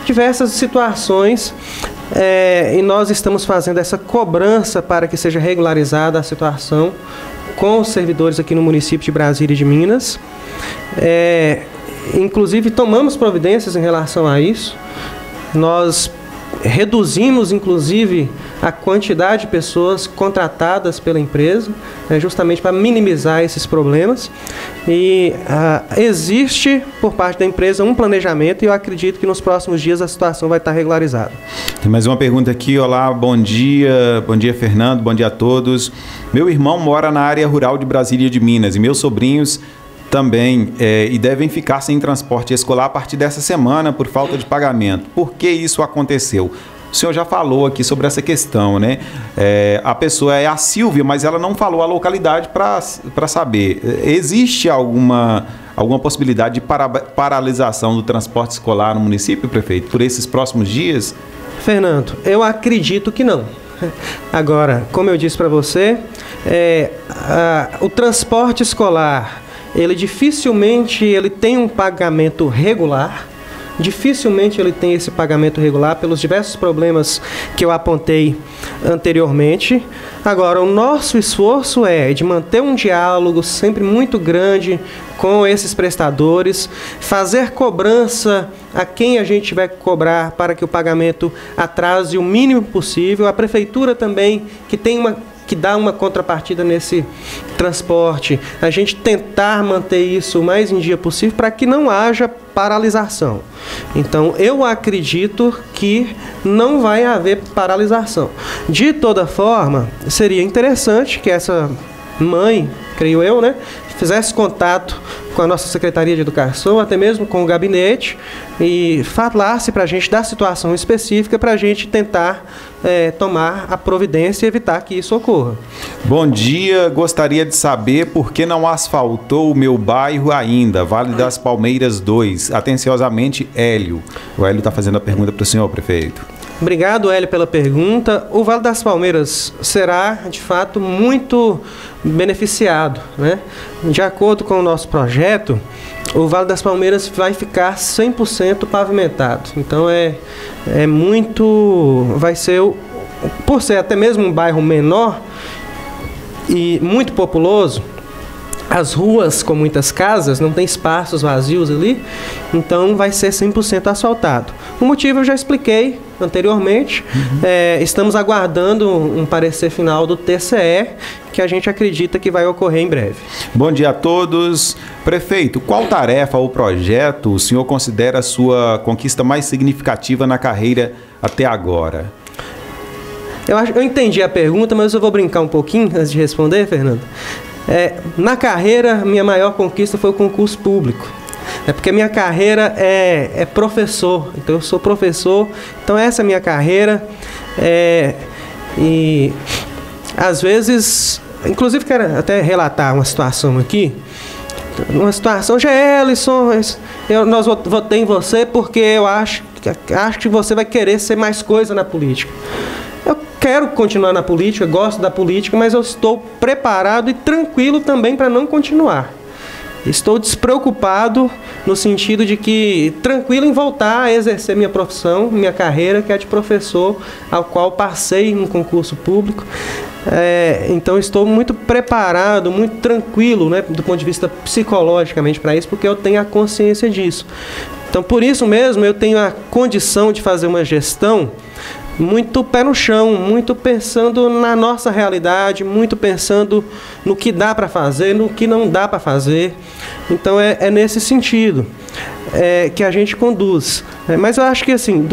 diversas situações, e nós estamos fazendo essa cobrança para que seja regularizada a situação com os servidores aqui no município de Brasília e de Minas. Inclusive, tomamos providências em relação a isso. Nós reduzimos, inclusive, a quantidade de pessoas contratadas pela empresa, justamente para minimizar esses problemas. E existe, por parte da empresa, um planejamento, e eu acredito que nos próximos dias a situação vai estar regularizada. Tem mais uma pergunta aqui. Olá, bom dia, Fernando, bom dia a todos. Meu irmão mora na área rural de Brasília de Minas e meus sobrinhos também, e devem ficar sem transporte escolar a partir dessa semana por falta de pagamento. Por que isso aconteceu? O senhor já falou aqui sobre essa questão, né? A pessoa é a Silvia, mas ela não falou a localidade para saber. Existe alguma possibilidade de paralisação do transporte escolar no município, prefeito, por esses próximos dias? Fernando, eu acredito que não. Agora, como eu disse para você, o transporte escolar, ele dificilmente tem um pagamento regular. Dificilmente ele tem esse pagamento regular pelos diversos problemas que eu apontei anteriormente. Agora, o nosso esforço é de manter um diálogo sempre muito grande com esses prestadores, fazer cobrança a quem a gente vai cobrar para que o pagamento atrase o mínimo possível. A prefeitura também, que dá uma contrapartida nesse transporte, a gente tentar manter isso o mais em dia possível para que não haja paralisação. Então, eu acredito que não vai haver paralisação. De toda forma, seria interessante que essa mãe, creio eu, né, fizesse contato com a nossa Secretaria de Educação, até mesmo com o gabinete, e falasse para a gente da situação específica para a gente tentar tomar a providência e evitar que isso ocorra. Bom dia, gostaria de saber por que não asfaltou o meu bairro ainda, Vale das Palmeiras 2. Atenciosamente, Hélio. O Hélio está fazendo a pergunta para o senhor, prefeito. Obrigado, Hélio, pela pergunta. O Vale das Palmeiras será, de fato, muito beneficiado, né? De acordo com o nosso projeto, o Vale das Palmeiras vai ficar 100% pavimentado. Então, vai ser, por ser até mesmo um bairro menor e muito populoso, as ruas com muitas casas, não tem espaços vazios ali, então vai ser 100% asfaltado. O motivo eu já expliquei anteriormente. Estamos aguardando um parecer final do TCE, que a gente acredita que vai ocorrer em breve. Bom dia a todos. Prefeito, qual tarefa ou projeto o senhor considera a sua conquista mais significativa na carreira até agora? Eu entendi a pergunta, mas eu vou brincar um pouquinho antes de responder, Fernando. Na carreira, minha maior conquista foi o concurso público. Porque minha carreira é professor. Então, eu sou professor. Então, essa é a minha carreira. E, às vezes... Inclusive, quero até relatar uma situação aqui. Uma situação... Ellison, nós votei em você porque eu acho que você vai querer ser mais coisa na política. Eu quero continuar na política, gosto da política, mas eu estou preparado e tranquilo também para não continuar. Estou despreocupado no sentido de que tranquilo em voltar a exercer minha profissão, minha carreira, que é de professor, ao qual passei no concurso público. Então estou muito preparado, muito tranquilo, né, do ponto de vista psicologicamente para isso, porque eu tenho a consciência disso. Então, por isso mesmo, eu tenho a condição de fazer uma gestão muito pé no chão, muito pensando na nossa realidade, muito pensando no que dá para fazer, no que não dá para fazer. Então, é nesse sentido que a gente conduz. Mas eu acho que, assim,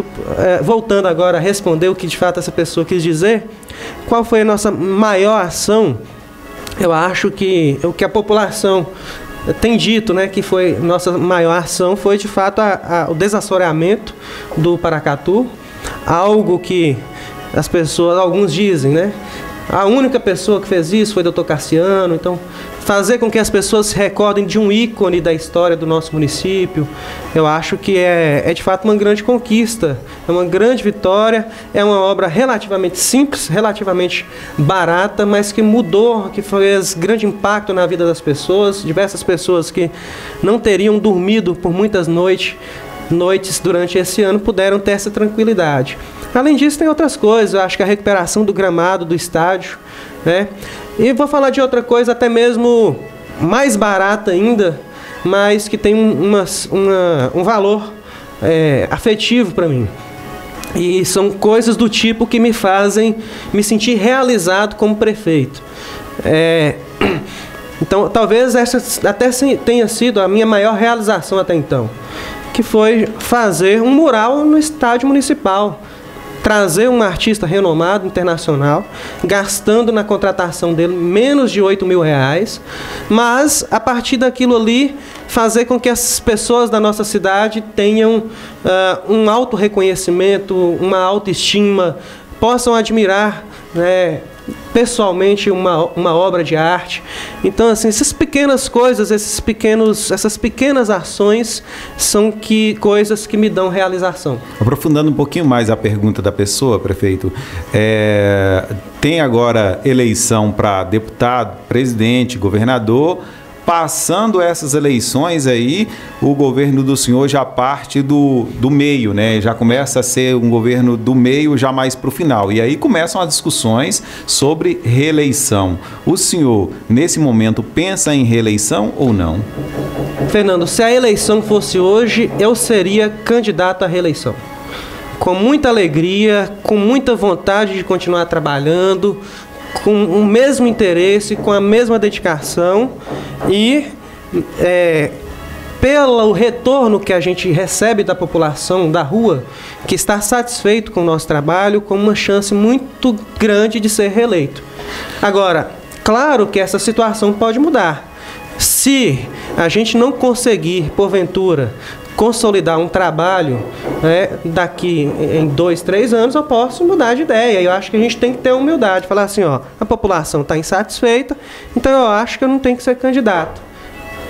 voltando agora a responder o que de fato essa pessoa quis dizer, qual foi a nossa maior ação? Eu acho que o que a população tem dito, né, que foi nossa maior ação, foi de fato o desassoreamento do Paracatu. Algo que as pessoas, alguns dizem, né, A única pessoa que fez isso foi o Dr. Cassiano. Então, fazer com que as pessoas se recordem de um ícone da história do nosso município, eu acho que é de fato uma grande conquista, é uma grande vitória, é uma obra relativamente simples, relativamente barata, mas que mudou, que fez grande impacto na vida das pessoas, diversas pessoas que não teriam dormido por muitas noites durante esse ano puderam ter essa tranquilidade. Além disso, tem outras coisas, eu acho que a recuperação do gramado do estádio, né? E vou falar de outra coisa até mesmo mais barata ainda, mas que tem um valor afetivo para mim. E são coisas do tipo que me fazem me sentir realizado como prefeito. Então, talvez essa até tenha sido a minha maior realização até então, que foi fazer um mural no estádio municipal. Trazer um artista renomado, internacional, gastando na contratação dele menos de R$8.000, mas a partir daquilo ali, fazer com que as pessoas da nossa cidade tenham um autorreconhecimento, uma autoestima, possam admirar, né, pessoalmente uma obra de arte. Então, assim, essas pequenas coisas, essas pequenas ações são coisas que me dão realização. Aprofundando um pouquinho mais a pergunta da pessoa, prefeito, tem agora eleição para deputado, presidente, governador. Passando essas eleições aí, o governo do senhor já parte do meio, né? Já começa a ser um governo do meio já mais para o final. E aí começam as discussões sobre reeleição. O senhor, nesse momento, pensa em reeleição ou não? Fernando, se a eleição fosse hoje, eu seria candidato à reeleição. Com muita alegria, com muita vontade de continuar trabalhando, com o mesmo interesse, com a mesma dedicação e pelo retorno que a gente recebe da população da rua, que está satisfeito com o nosso trabalho, com uma chance muito grande de ser reeleito. Agora, claro que essa situação pode mudar. Se a gente não conseguir, porventura, consolidar um trabalho, né, daqui em 2, 3 anos eu posso mudar de ideia. Eu acho que a gente tem que ter humildade, falar assim, ó, a população está insatisfeita, então eu acho que eu não tenho que ser candidato.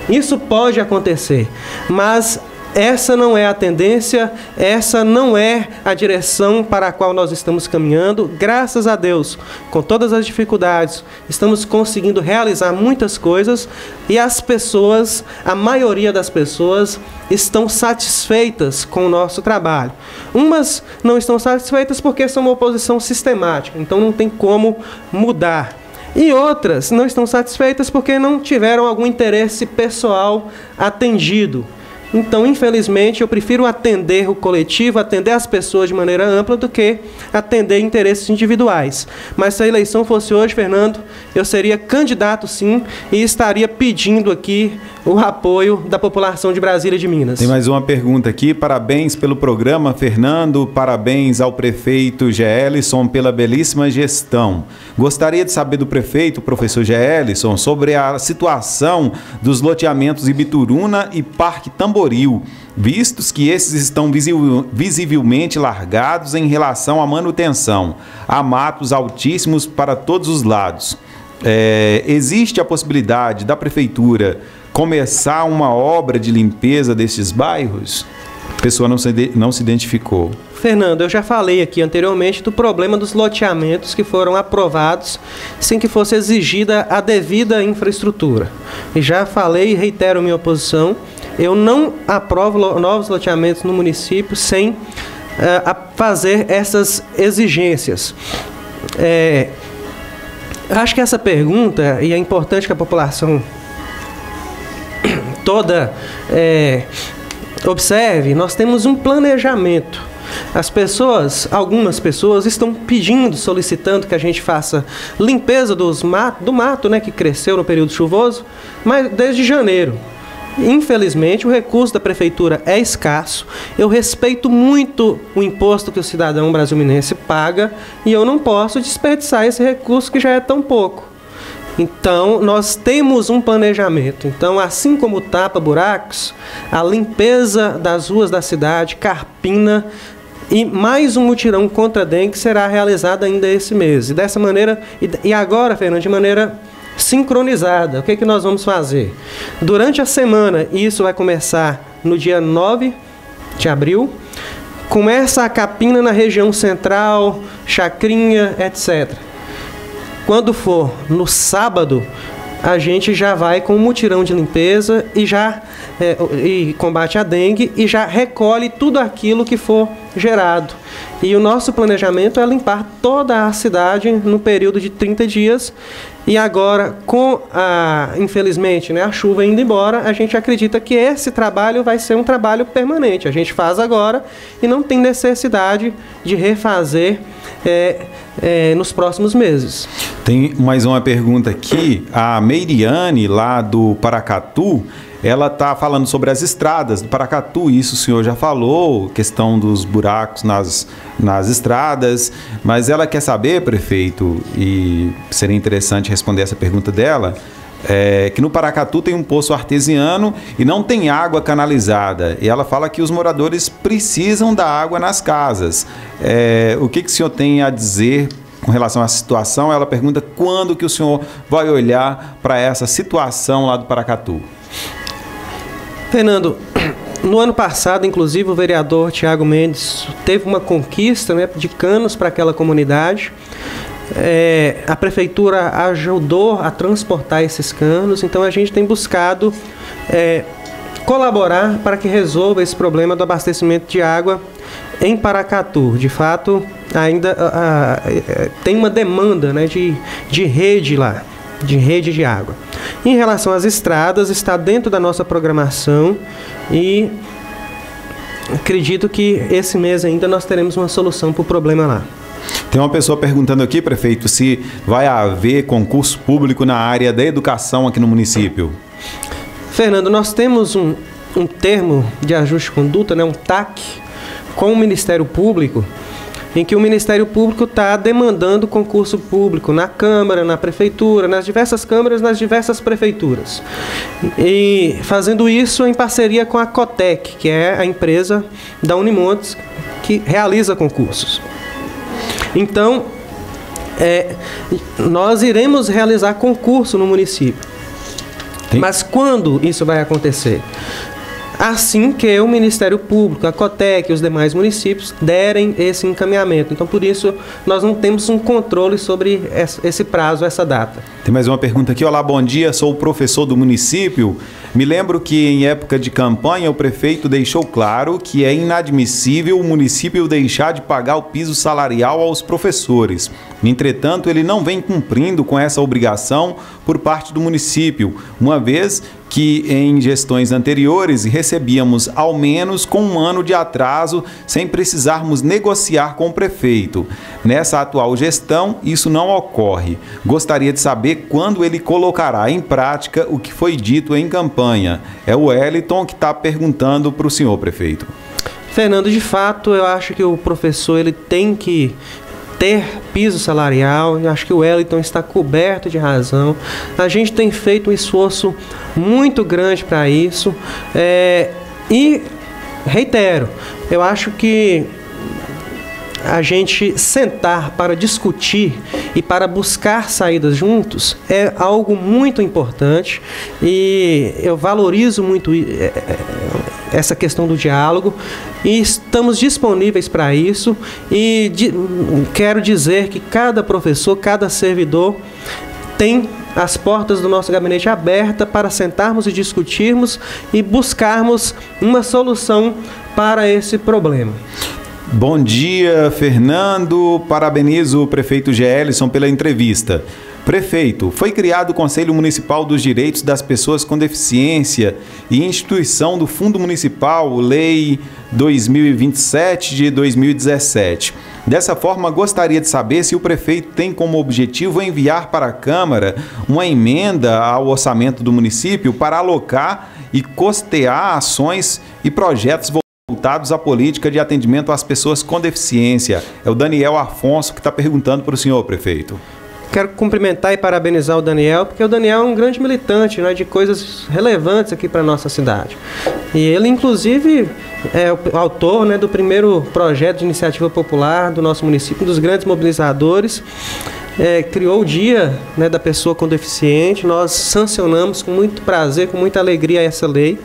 Isso pode acontecer, mas essa não é a tendência, essa não é a direção para a qual nós estamos caminhando. Graças a Deus, com todas as dificuldades, estamos conseguindo realizar muitas coisas e as pessoas, a maioria das pessoas, estão satisfeitas com o nosso trabalho. Umas não estão satisfeitas porque são uma oposição sistemática, então não tem como mudar. E outras não estão satisfeitas porque não tiveram algum interesse pessoal atendido. Então, infelizmente, eu prefiro atender o coletivo, atender as pessoas de maneira ampla do que atender interesses individuais. Mas se a eleição fosse hoje, Fernando, eu seria candidato sim e estaria pedindo aqui o apoio da população de Brasília e de Minas. Tem mais uma pergunta aqui. Parabéns pelo programa, Fernando. Parabéns ao prefeito Geelison pela belíssima gestão. Gostaria de saber do prefeito, professor Geelison, sobre a situação dos loteamentos Ibituruna e Parque Tamboril, vistos que esses estão visivelmente largados em relação à manutenção. Há matos altíssimos para todos os lados. Existe a possibilidade da prefeitura começar uma obra de limpeza desses bairros? A pessoa não se identificou. Fernando, eu já falei aqui anteriormente do problema dos loteamentos que foram aprovados sem que fosse exigida a devida infraestrutura. E já falei e reitero minha posição. Eu não aprovo novos loteamentos no município sem fazer essas exigências. Acho que essa pergunta, e é importante que a população toda observe, nós temos um planejamento. Algumas pessoas estão pedindo, solicitando que a gente faça limpeza do mato, né, que cresceu no período chuvoso, mas desde janeiro. Infelizmente, o recurso da prefeitura é escasso. Eu respeito muito o imposto que o cidadão brasiliense paga e eu não posso desperdiçar esse recurso que já é tão pouco. Então, nós temos um planejamento. Então, assim como tapa-buracos, a limpeza das ruas da cidade, carpina, E mais um mutirão contra a dengue será realizado ainda esse mês. E dessa maneira, e agora, Fernando, de maneira sincronizada, o que é que nós vamos fazer? Durante a semana, e isso vai começar no dia 9 de abril, começa a capina na região central, Chacrinha, etc. Quando for no sábado, a gente já vai com um mutirão de limpeza e combate à dengue e já recolhe tudo aquilo que for gerado. E o nosso planejamento é limpar toda a cidade no período de 30 dias. E agora, infelizmente, a chuva indo embora, a gente acredita que esse trabalho vai ser um trabalho permanente. A gente faz agora e não tem necessidade de refazer nos próximos meses. Tem mais uma pergunta aqui. A Meiriane, lá do Paracatu, ela está falando sobre as estradas do Paracatu. Isso o senhor já falou, questão dos buracos nas estradas. Mas ela quer saber, prefeito, e seria interessante responder essa pergunta dela, que no Paracatu tem um poço artesiano e não tem água canalizada. E ela fala que os moradores precisam da água nas casas. O que o senhor tem a dizer com relação à situação? Ela pergunta quando que o senhor vai olhar para essa situação lá do Paracatu. Fernando, no ano passado, inclusive, o vereador Tiago Mendes teve uma conquista de canos para aquela comunidade. A prefeitura ajudou a transportar esses canos, então a gente tem buscado colaborar para que resolva esse problema do abastecimento de água em Paracatu. De fato, ainda tem uma demanda de rede lá, de rede de água. Em relação às estradas, está dentro da nossa programação e acredito que esse mês ainda nós teremos uma solução para o problema lá. Tem uma pessoa perguntando aqui, prefeito, se vai haver concurso público na área da educação aqui no município. Fernando, nós temos um termo de ajuste de conduta, um TAC, com o Ministério Público, em que o Ministério Público está demandando concurso público na Câmara, na Prefeitura, nas diversas câmaras, nas diversas prefeituras. E fazendo isso em parceria com a Cotec, que é a empresa da Unimontes que realiza concursos. Então, nós iremos realizar concurso no município. Mas quando isso vai acontecer? Assim que o Ministério Público, a Cotec e os demais municípios derem esse encaminhamento. Então, por isso, nós não temos um controle sobre esse prazo, essa data. Tem mais uma pergunta aqui. Olá, bom dia, sou o professor do município. Me lembro que em época de campanha o prefeito deixou claro que é inadmissível o município deixar de pagar o piso salarial aos professores. Entretanto, ele não vem cumprindo com essa obrigação por parte do município, uma vez que em gestões anteriores recebíamos ao menos com um ano de atraso sem precisarmos negociar com o prefeito. Nessa atual gestão, isso não ocorre. Gostaria de saber quando ele colocará em prática o que foi dito em campanha. É o Wellington que está perguntando para o senhor, prefeito. Fernando, de fato, eu acho que o professor ele tem que ter piso salarial. Eu acho que o Wellington está coberto de razão. A gente tem feito um esforço muito grande para isso. E reitero, eu acho que a gente sentar para discutir e para buscar saídas juntos é algo muito importante e eu valorizo muito essa questão do diálogo e estamos disponíveis para isso e quero dizer que cada professor, cada servidor tem as portas do nosso gabinete abertas para sentarmos e discutirmos e buscarmos uma solução para esse problema. Bom dia, Fernando. Parabenizo o prefeito Gelson pela entrevista. Prefeito, foi criado o Conselho Municipal dos Direitos das Pessoas com Deficiência e instituição do Fundo Municipal, Lei 2027 de 2017. Dessa forma, gostaria de saber se o prefeito tem como objetivo enviar para a Câmara uma emenda ao orçamento do município para alocar e custear ações e projetos voltados à política de atendimento às pessoas com deficiência. É o Daniel Afonso que está perguntando para o senhor, prefeito. Quero cumprimentar e parabenizar o Daniel, porque o Daniel é um grande militante, né, de coisas relevantes aqui para a nossa cidade. E ele, inclusive, é o autor, né, do primeiro projeto de iniciativa popular do nosso município, um dos grandes mobilizadores. Criou o Dia, né, da Pessoa com Deficiente. Nós sancionamos com muito prazer, com muita alegria essa lei.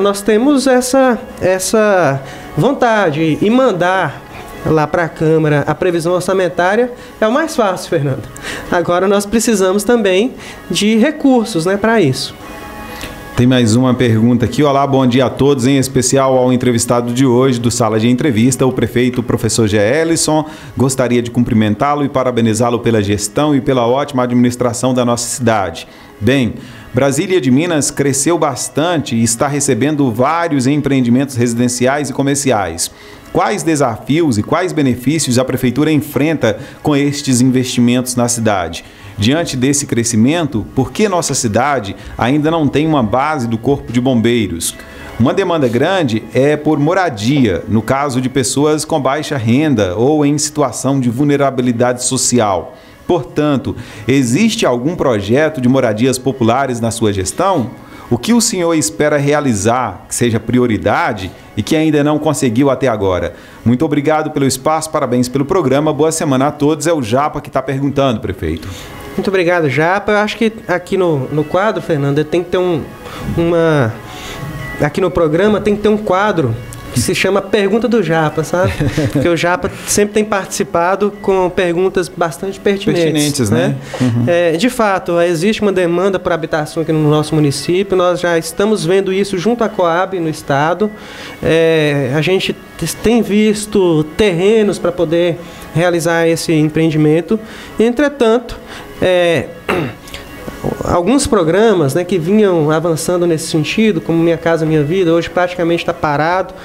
Nós temos essa vontade e mandar lá para a Câmara a previsão orçamentária é o mais fácil, Fernando. Agora nós precisamos também de recursos, né, para isso. Tem mais uma pergunta aqui. Olá, bom dia a todos, em especial ao entrevistado de hoje do Sala de Entrevista, o prefeito professor Geelson. Gostaria de cumprimentá-lo e parabenizá-lo pela gestão e pela ótima administração da nossa cidade. Bem, Brasília de Minas cresceu bastante e está recebendo vários empreendimentos residenciais e comerciais. Quais desafios e quais benefícios a Prefeitura enfrenta com estes investimentos na cidade? Diante desse crescimento, por que nossa cidade ainda não tem uma base do Corpo de Bombeiros? Uma demanda grande é por moradia, no caso de pessoas com baixa renda ou em situação de vulnerabilidade social. Portanto, existe algum projeto de moradias populares na sua gestão? O que o senhor espera realizar, que seja prioridade e que ainda não conseguiu até agora? Muito obrigado pelo espaço, parabéns pelo programa, boa semana a todos. É o Japa que está perguntando, prefeito. Muito obrigado, Japa. Eu acho que aqui no quadro, Fernando, tem que ter aqui no programa tem que ter um quadro que se chama Pergunta do Japa, sabe? Porque o Japa sempre tem participado com perguntas bastante pertinentes, né? Uhum. De fato, existe uma demanda por habitação aqui no nosso município. Nós já estamos vendo isso junto à Coab no estado. A gente tem visto terrenos para poder realizar esse empreendimento. Entretanto, alguns programas, né, que vinham avançando nesse sentido, como Minha Casa Minha Vida, hoje praticamente está parado.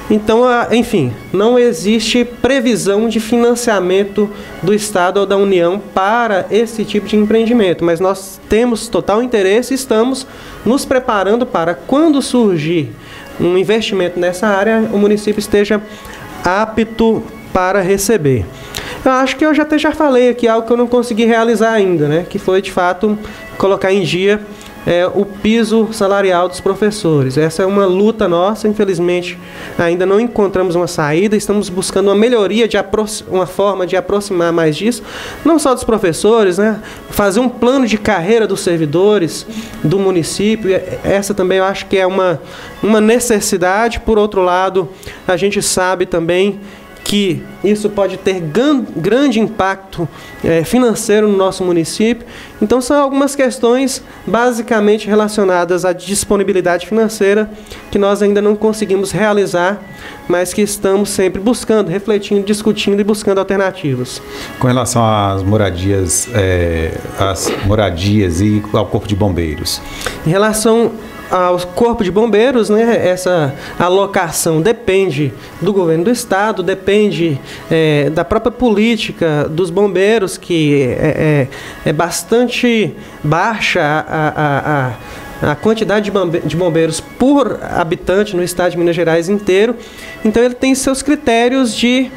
Então, enfim, não existe previsão de financiamento do Estado ou da União para esse tipo de empreendimento, mas nós temos total interesse e estamos nos preparando para, quando surgir um investimento nessa área, o município esteja apto para receber. Eu acho que eu já falei aqui algo que eu não consegui realizar ainda, né? Que foi, de fato, colocar em dia o piso salarial dos professores. Essa é uma luta nossa, infelizmente ainda não encontramos uma saída, estamos buscando uma melhoria, uma forma de aproximar mais disso, não só dos professores, né? Fazer um plano de carreira dos servidores do município. Essa também eu acho que é uma necessidade. Por outro lado, a gente sabe também que isso pode ter grande impacto financeiro no nosso município. Então, são algumas questões basicamente relacionadas à disponibilidade financeira que nós ainda não conseguimos realizar, mas que estamos sempre buscando, refletindo, discutindo e buscando alternativas. Com relação às moradias e ao Corpo de Bombeiros? Em relação ao Corpo de Bombeiros, né, essa alocação depende do governo do estado, depende da própria política dos bombeiros, que é bastante baixa a quantidade de bombeiros por habitante no estado de Minas Gerais inteiro. Então ele tem seus critérios de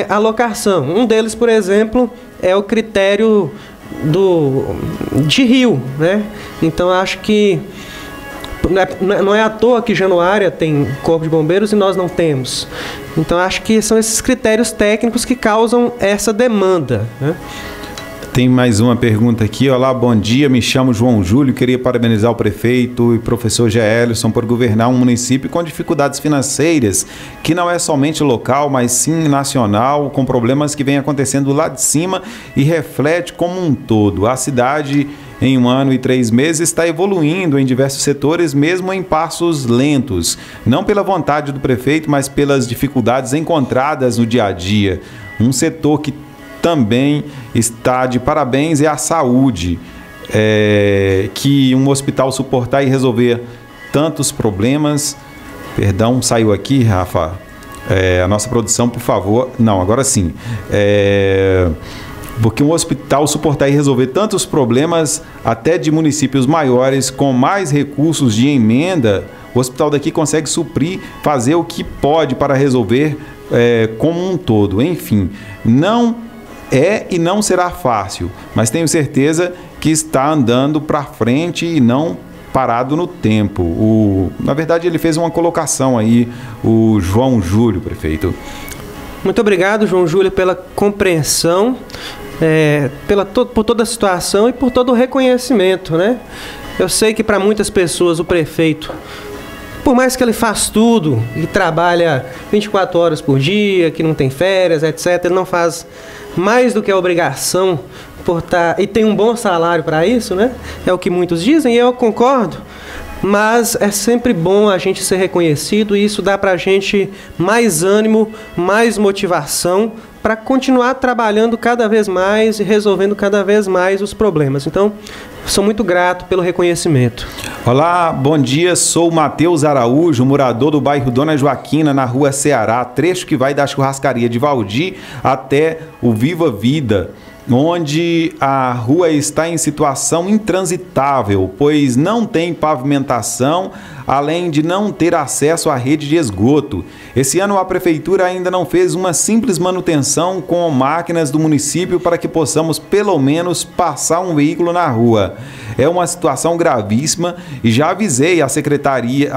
alocação. Um deles, por exemplo, é o critério de rio, né? Então acho que não é à toa que Januária tem Corpo de Bombeiros e nós não temos. Então, acho que são esses critérios técnicos que causam essa demanda, né? Tem mais uma pergunta aqui. Olá, bom dia, me chamo João Júlio, queria parabenizar o prefeito e professor Geelson por governar um município com dificuldades financeiras, que não é somente local, mas sim nacional, com problemas que vêm acontecendo lá de cima e reflete como um todo. A cidade, em 1 ano e 3 meses, está evoluindo em diversos setores, mesmo em passos lentos. Não pela vontade do prefeito, mas pelas dificuldades encontradas no dia a dia. Um setor que também está de parabéns é a saúde. Que um hospital suportar e resolver tantos problemas... Perdão, saiu aqui, Rafa. A nossa produção, por favor. Não, agora sim. Porque um hospital suportar e resolver tantos problemas, até de municípios maiores, com mais recursos de emenda, o hospital daqui consegue suprir, fazer o que pode para resolver como um todo. Enfim, não É e não será fácil, mas tenho certeza que está andando para frente e não parado no tempo. Na verdade, ele fez uma colocação aí, o João Júlio, prefeito. Muito obrigado, João Júlio, pela compreensão, por toda a situação e por todo o reconhecimento, né? Eu sei que para muitas pessoas o prefeito, por mais que ele faz tudo e trabalha 24 horas por dia, que não tem férias, etc., ele não faz mais do que a obrigação e tem um bom salário para isso, né? É o que muitos dizem e eu concordo. Mas é sempre bom a gente ser reconhecido e isso dá para a gente mais ânimo, mais motivação para continuar trabalhando cada vez mais e resolvendo cada vez mais os problemas. Então, sou muito grato pelo reconhecimento. Olá, bom dia, sou o Matheus Araújo, morador do bairro Dona Joaquina, na rua Ceará, trecho que vai da churrascaria de Valdir até o Viva Vida, onde a rua está em situação intransitável, pois não tem pavimentação, além de não ter acesso à rede de esgoto. Esse ano a prefeitura ainda não fez uma simples manutenção com máquinas do município para que possamos pelo menos passar um veículo na rua. É uma situação gravíssima e já avisei a secretaria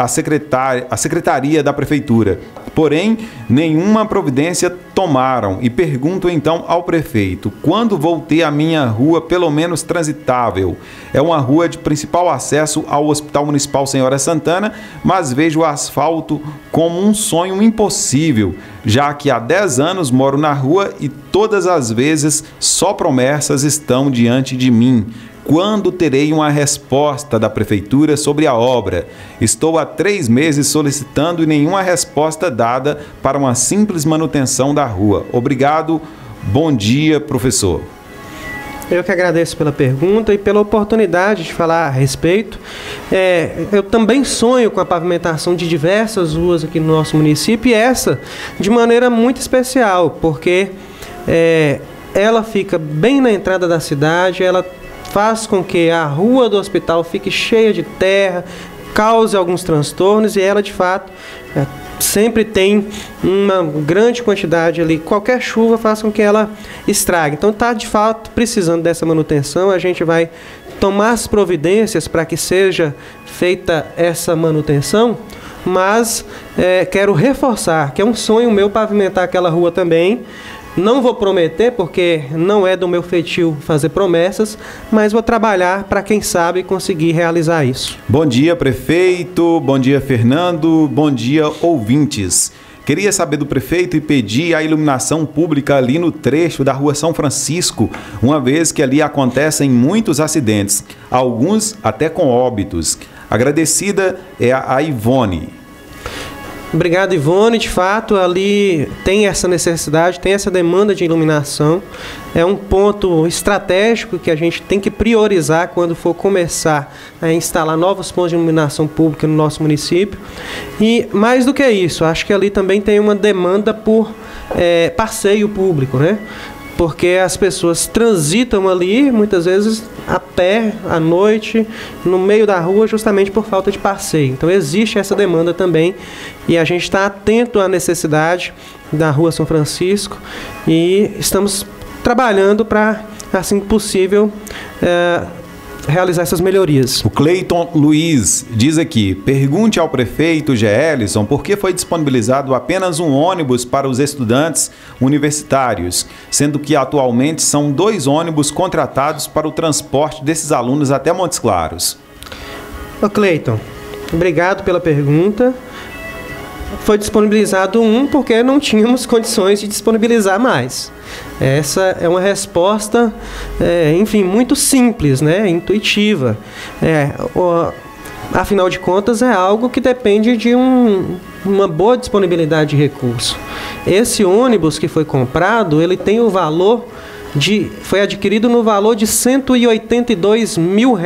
da prefeitura. Porém, nenhuma providência tomaram e pergunto então ao prefeito, quando vou ter a minha rua pelo menos transitável? É uma rua de principal acesso ao Hospital Municipal Senhora Santana, mas vejo o asfalto como um sonho impossível, já que há 10 anos moro na rua e todas as vezes só promessas estão diante de mim. Quando terei uma resposta da prefeitura sobre a obra? Estou há 3 meses solicitando e nenhuma resposta dada para uma simples manutenção da rua. Obrigado, bom dia, professor. Eu que agradeço pela pergunta e pela oportunidade de falar a respeito. Eu também sonho com a pavimentação de diversas ruas aqui no nosso município e essa de maneira muito especial, porque ela fica bem na entrada da cidade, ela faz com que a rua do hospital fique cheia de terra, cause alguns transtornos e ela de fato sempre tem uma grande quantidade ali. Qualquer chuva faz com que ela estrague. Então está de fato precisando dessa manutenção. A gente vai tomar as providências para que seja feita essa manutenção, mas quero reforçar que é um sonho meu pavimentar aquela rua também. Não vou prometer, porque não é do meu feitio fazer promessas, mas vou trabalhar para, quem sabe, conseguir realizar isso. Bom dia, prefeito. Bom dia, Fernando. Bom dia, ouvintes. Queria saber do prefeito e pedir a iluminação pública ali no trecho da rua São Francisco, uma vez que ali acontecem muitos acidentes, alguns até com óbitos. Agradecida é a Ivone. Obrigado, Ivone. De fato, ali tem essa necessidade, tem essa demanda de iluminação. É um ponto estratégico que a gente tem que priorizar quando for começar a instalar novos pontos de iluminação pública no nosso município. E mais do que isso, acho que ali também tem uma demanda por passeio público, né? Porque as pessoas transitam ali, muitas vezes a pé, à noite, no meio da rua, justamente por falta de passeio. Então existe essa demanda também e a gente está atento à necessidade da Rua São Francisco e estamos trabalhando para, assim que possível, realizar essas melhorias. O Cleiton Luiz diz aqui, pergunte ao prefeito Gelson por que foi disponibilizado apenas um ônibus para os estudantes universitários, sendo que atualmente são 2 ônibus contratados para o transporte desses alunos até Montes Claros. Ô Cleiton, obrigado pela pergunta. Foi disponibilizado um porque não tínhamos condições de disponibilizar mais. Essa é uma resposta, enfim, muito simples, né? Intuitiva. Afinal de contas, é algo que depende de uma boa disponibilidade de recurso. Esse ônibus que foi comprado, ele tem o valor foi adquirido no valor de R$182 mil.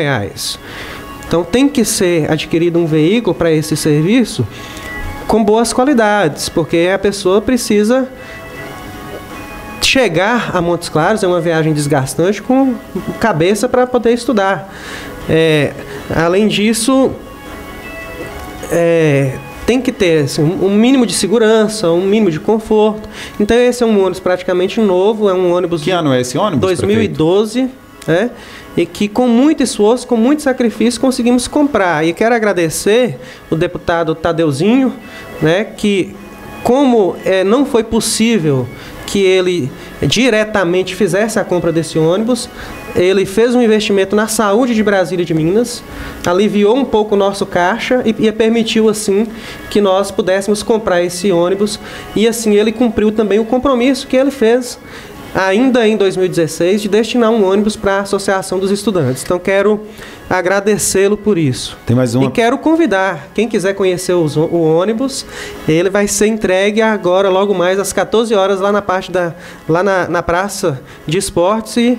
Então tem que ser adquirido um veículo para esse serviço com boas qualidades, porque a pessoa precisa chegar a Montes Claros, é uma viagem desgastante, com cabeça para poder estudar. Além disso, tem que ter assim, um mínimo de segurança, um mínimo de conforto. Então esse é um ônibus praticamente novo, é um ônibus... Que ano é esse ônibus, 2012, né? E que com muito esforço, com muito sacrifício, conseguimos comprar. E quero agradecer o deputado Tadeuzinho, né? Que como não foi possível que ele diretamente fizesse a compra desse ônibus, ele fez um investimento na saúde de Brasília e de Minas, aliviou um pouco o nosso caixa e permitiu, assim, que nós pudéssemos comprar esse ônibus. E, assim, ele cumpriu também o compromisso que ele fez, ainda em 2016, de destinar um ônibus para a Associação dos Estudantes. Então, quero agradecê-lo por isso. Tem mais uma... E quero convidar, quem quiser conhecer o ônibus, ele vai ser entregue agora, logo mais, às 14 horas, lá na Praça de Esportes, e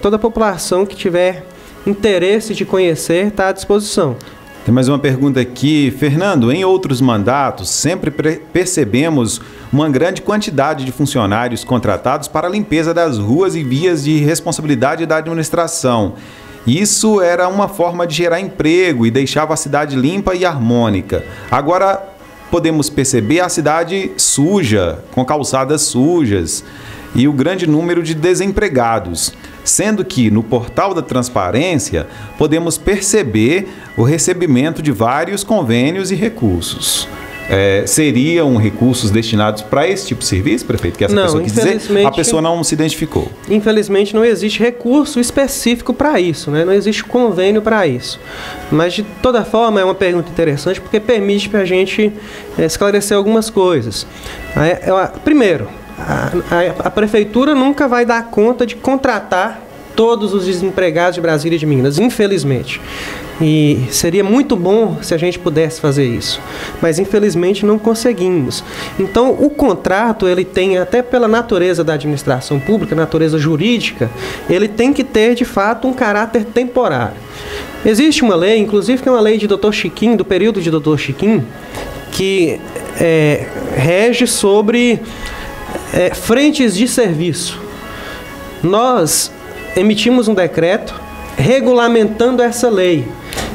toda a população que tiver interesse de conhecer está à disposição. Tem mais uma pergunta aqui. Fernando, em outros mandatos, sempre percebemos uma grande quantidade de funcionários contratados para a limpeza das ruas e vias de responsabilidade da administração. Isso era uma forma de gerar emprego e deixava a cidade limpa e harmônica. Agora podemos perceber a cidade suja, com calçadas sujas e o grande número de desempregados, sendo que no portal da transparência podemos perceber o recebimento de vários convênios e recursos. Seriam recursos destinados para esse tipo de serviço, prefeito? Que essa pessoa quis dizer? A pessoa não se identificou. Infelizmente não existe recurso específico para isso, né? Não existe convênio para isso. Mas de toda forma é uma pergunta interessante porque permite para a gente esclarecer algumas coisas. Primeiro, a prefeitura nunca vai dar conta de contratar todos os desempregados de Brasília e de Minas, infelizmente. E seria muito bom se a gente pudesse fazer isso, mas infelizmente não conseguimos. Então o contrato, ele tem, até pela natureza da administração pública, natureza jurídica, ele tem que ter de fato um caráter temporário. Existe uma lei, inclusive que é uma lei de Dr. Chiquinho, do período de Dr. Chiquinho, que rege sobre frentes de serviço. Nós emitimos um decreto regulamentando essa lei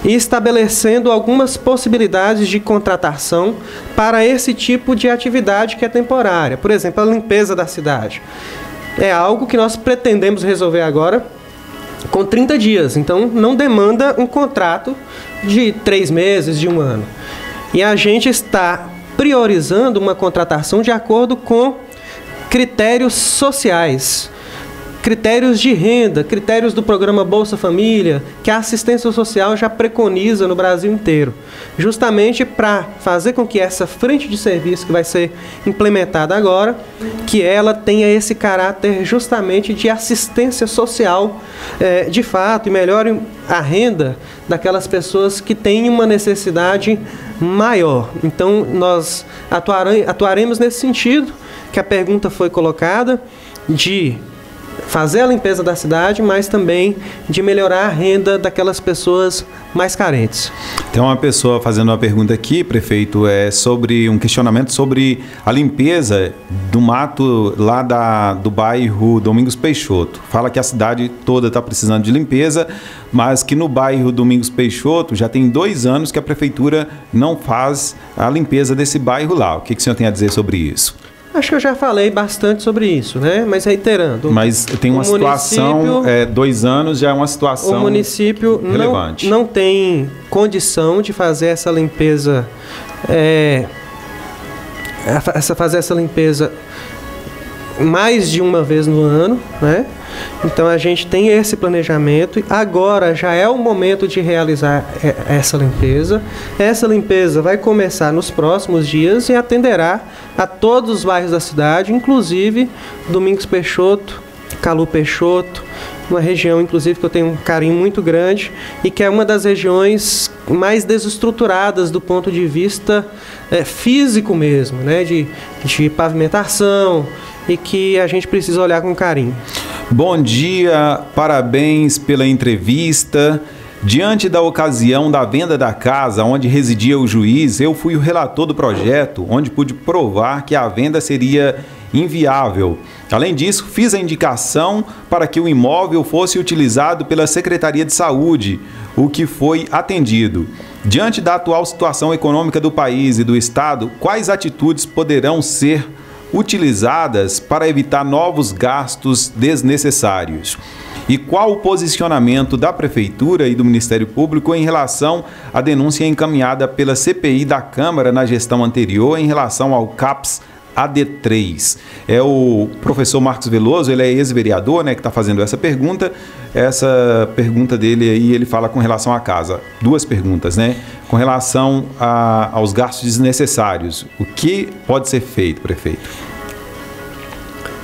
e estabelecendo algumas possibilidades de contratação para esse tipo de atividade que é temporária. Por exemplo, a limpeza da cidade. É algo que nós pretendemos resolver agora com 30 dias. Então, não demanda um contrato de 3 meses, de 1 ano. E a gente está priorizando uma contratação de acordo com critérios sociais, critérios de renda, critérios do programa Bolsa Família, que a assistência social já preconiza no Brasil inteiro, justamente para fazer com que essa frente de serviço que vai ser implementada agora, que ela tenha esse caráter justamente de assistência social de fato, e melhore a renda daquelas pessoas que têm uma necessidade maior. Então, nós atuaremos nesse sentido que a pergunta foi colocada, de fazer a limpeza da cidade, mas também de melhorar a renda daquelas pessoas mais carentes. Tem uma pessoa fazendo uma pergunta aqui, prefeito, sobre um questionamento sobre a limpeza do mato lá do bairro Domingos Peixoto. Fala que a cidade toda está precisando de limpeza, mas que no bairro Domingos Peixoto já tem 2 anos que a prefeitura não faz a limpeza desse bairro lá. O que o senhor tem a dizer sobre isso? Acho que eu já falei bastante sobre isso, né? Mas reiterando. Mas tem uma situação, 2 anos já é uma situação relevante. O município não tem condição de fazer essa limpeza, fazer essa limpeza mais de uma vez no ano, né? Então a gente tem esse planejamento. Agora já é o momento de realizar essa limpeza. Essa limpeza vai começar nos próximos dias e atenderá a todos os bairros da cidade, inclusive Domingos Peixoto, Calu Peixoto, uma região inclusive que eu tenho um carinho muito grande e que é uma das regiões mais desestruturadas do ponto de vista físico mesmo, né? De pavimentação, e que a gente precisa olhar com carinho. Bom dia, parabéns pela entrevista. Diante da ocasião da venda da casa onde residia o juiz, eu fui o relator do projeto, onde pude provar que a venda seria inviável. Além disso, fiz a indicação para que o imóvel fosse utilizado pela Secretaria de Saúde, o que foi atendido. Diante da atual situação econômica do país e do Estado, quais atitudes poderão ser utilizadas para evitar novos gastos desnecessários? E qual o posicionamento da Prefeitura e do Ministério Público em relação à denúncia encaminhada pela CPI da Câmara na gestão anterior em relação ao CAPS AD3? É o professor Marcos Veloso, ele é ex-vereador, né, que está fazendo essa pergunta. Essa pergunta dele aí, ele fala com relação à casa. Duas perguntas, né? Com relação aos gastos desnecessários. O que pode ser feito, prefeito?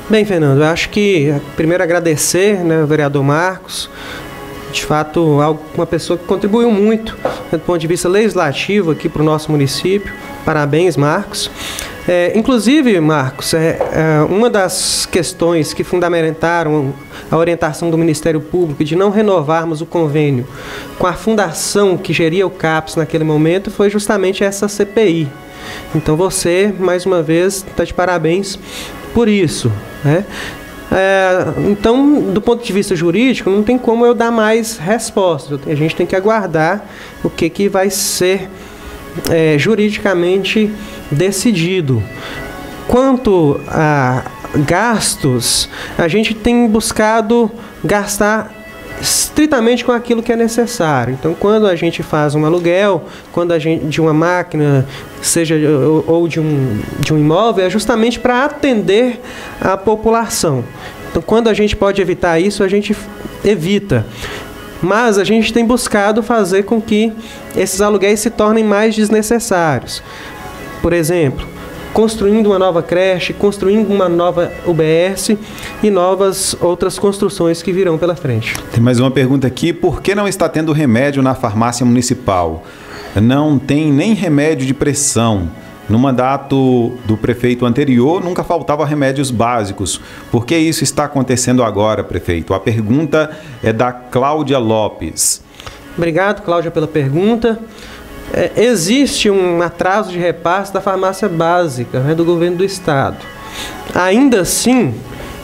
Bem, Fernando, eu acho que primeiro agradecer, né, ao vereador Marcos, de fato, uma pessoa que contribuiu muito do ponto de vista legislativo aqui para o nosso município. Parabéns, Marcos. Inclusive, Marcos, uma das questões que fundamentaram a orientação do Ministério Público de não renovarmos o convênio com a fundação que geria o CAPS naquele momento foi justamente essa CPI. Então você, mais uma vez, está de parabéns por isso, né? Então, do ponto de vista jurídico, não tem como eu dar mais respostas. A gente tem que aguardar o que vai ser juridicamente decidido. Quanto a gastos, a gente tem buscado gastar estritamente com aquilo que é necessário. Então, quando a gente faz um aluguel, quando a gente de uma máquina, seja ou de um imóvel, é justamente para atender a população. Então, quando a gente pode evitar isso, a gente evita. Mas a gente tem buscado fazer com que esses aluguéis se tornem mais desnecessários. Por exemplo, construindo uma nova creche, construindo uma nova UBS e novas outras construções que virão pela frente. Tem mais uma pergunta aqui. Por que não está tendo remédio na farmácia municipal? Não tem nem remédio de pressão. No mandato do prefeito anterior, nunca faltava remédios básicos. Por que isso está acontecendo agora, prefeito? A pergunta é da Cláudia Lopes. Obrigado, Cláudia, pela pergunta. Existe um atraso de repasse da farmácia básica, né, do governo do estado. Ainda assim,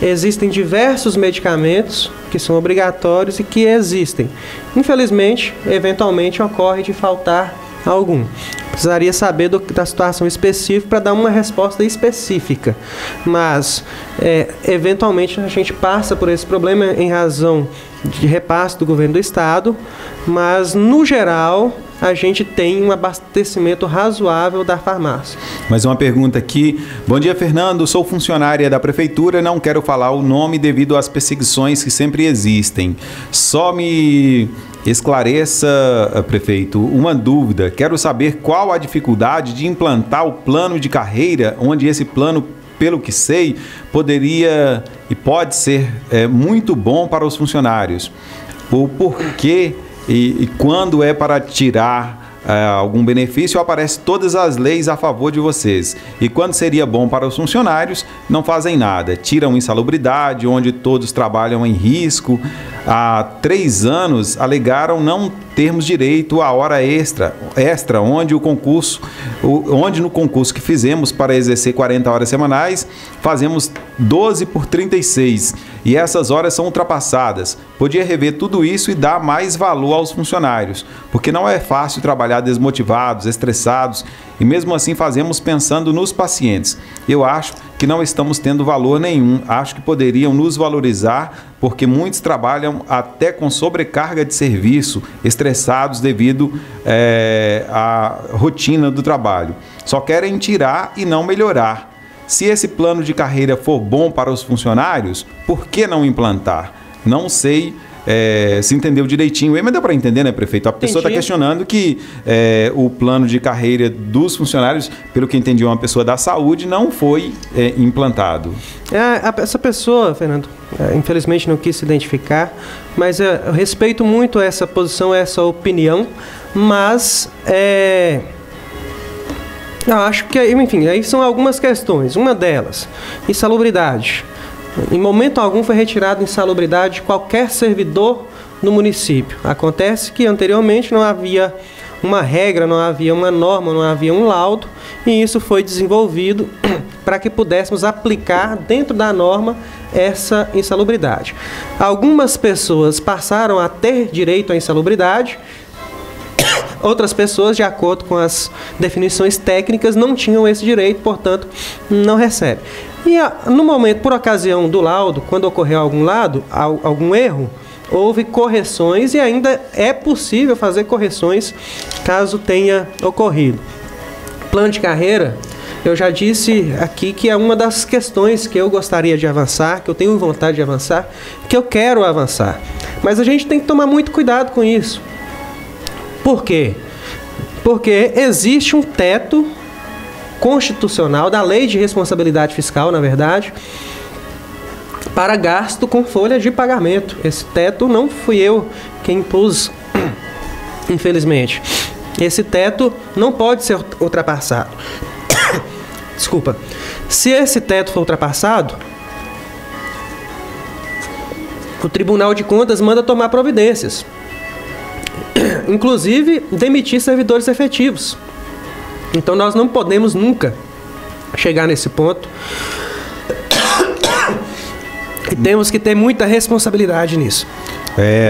existem diversos medicamentos que são obrigatórios e que existem. Infelizmente, eventualmente ocorre de faltar algum. Precisaria saber da situação específica para dar uma resposta específica. Mas, eventualmente, a gente passa por esse problema em razão de repasse do governo do estado, mas, no geral, a gente tem um abastecimento razoável da farmácia. Mais uma pergunta aqui. Bom dia, Fernando. Sou funcionária da prefeitura, não quero falar o nome devido às perseguições que sempre existem. Só me esclareça, prefeito, uma dúvida. Quero saber qual a dificuldade de implantar o plano de carreira, onde esse plano, pelo que sei, poderia e pode ser muito bom para os funcionários. O porquê e quando é para tirar algum benefício, aparecem todas as leis a favor de vocês. E quando seria bom para os funcionários, não fazem nada. Tiram insalubridade, onde todos trabalham em risco. Há 3 anos alegaram não termos direito à hora extra onde no concurso que fizemos para exercer 40 horas semanais, fazemos 12 por 36. E essas horas são ultrapassadas. Podia rever tudo isso e dar mais valor aos funcionários, porque não é fácil trabalhar desmotivados, estressados, e mesmo assim fazemos pensando nos pacientes. Eu acho que não estamos tendo valor nenhum. Acho que poderiam nos valorizar, porque muitos trabalham até com sobrecarga de serviço, estressados devido à rotina do trabalho. Só querem tirar e não melhorar. Se esse plano de carreira for bom para os funcionários, por que não implantar? Não sei se entendeu direitinho. Mas deu para entender, né, prefeito? A pessoa está questionando que o plano de carreira dos funcionários, pelo que entendi, uma pessoa da saúde, não foi implantado. Essa pessoa, Fernando, infelizmente não quis se identificar, mas eu respeito muito essa posição, essa opinião, mas eu acho que, enfim, aí são algumas questões. Uma delas, insalubridade. Em momento algum foi retirado insalubridade de qualquer servidor no município. Acontece que anteriormente não havia uma regra, não havia uma norma, não havia um laudo, e isso foi desenvolvido para que pudéssemos aplicar dentro da norma essa insalubridade. Algumas pessoas passaram a ter direito à insalubridade, outras pessoas, de acordo com as definições técnicas, não tinham esse direito, portanto, não recebem. E no momento, por ocasião do laudo, quando ocorreu algum erro, houve correções e ainda é possível fazer correções caso tenha ocorrido. Plano de carreira, eu já disse aqui que é uma das questões que eu gostaria de avançar, que eu tenho vontade de avançar, que eu quero avançar. Mas a gente tem que tomar muito cuidado com isso. Por quê? Porque existe um teto constitucional da Lei de Responsabilidade Fiscal, na verdade, para gasto com folha de pagamento. Esse teto não fui eu quem impus, infelizmente. Esse teto não pode ser ultrapassado. Desculpa. Se esse teto for ultrapassado, o Tribunal de Contas manda tomar providências. Inclusive, demitir servidores efetivos. Então, nós não podemos nunca chegar nesse ponto. E temos que ter muita responsabilidade nisso.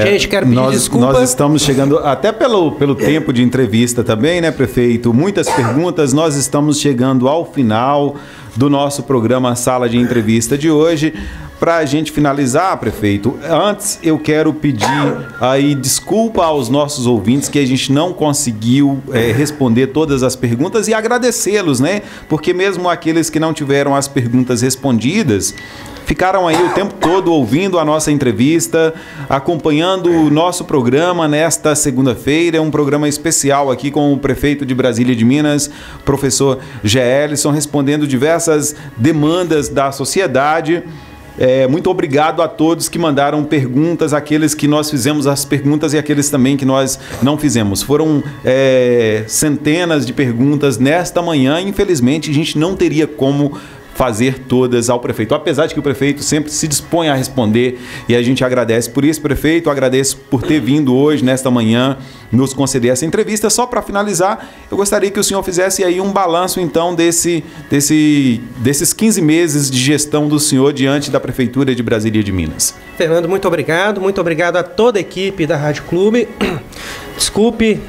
Gente, quero pedir desculpa. Nós estamos chegando, até pelo tempo de entrevista também, né, prefeito? Muitas perguntas, nós estamos chegando ao final do nosso programa Sala de Entrevista de hoje. Para a gente finalizar, prefeito, antes eu quero pedir aí desculpa aos nossos ouvintes que a gente não conseguiu responder todas as perguntas e agradecê-los, né? Porque mesmo aqueles que não tiveram as perguntas respondidas, ficaram aí o tempo todo ouvindo a nossa entrevista, acompanhando o nosso programa nesta segunda-feira. É um programa especial aqui com o prefeito de Brasília de Minas, professor Geelison, respondendo diversas demandas da sociedade. Muito obrigado a todos que mandaram perguntas, aqueles que nós fizemos as perguntas e aqueles também que nós não fizemos. Foram centenas de perguntas nesta manhã. Infelizmente, a gente não teria como fazer todas ao prefeito, apesar de que o prefeito sempre se dispõe a responder e a gente agradece por isso, prefeito, agradeço por ter vindo hoje, nesta manhã, nos conceder essa entrevista. Só para finalizar, eu gostaria que o senhor fizesse aí um balanço, então, desses 15 meses de gestão do senhor diante da Prefeitura de Brasília de Minas. Fernando, muito obrigado a toda a equipe da Rádio Clube. Desculpe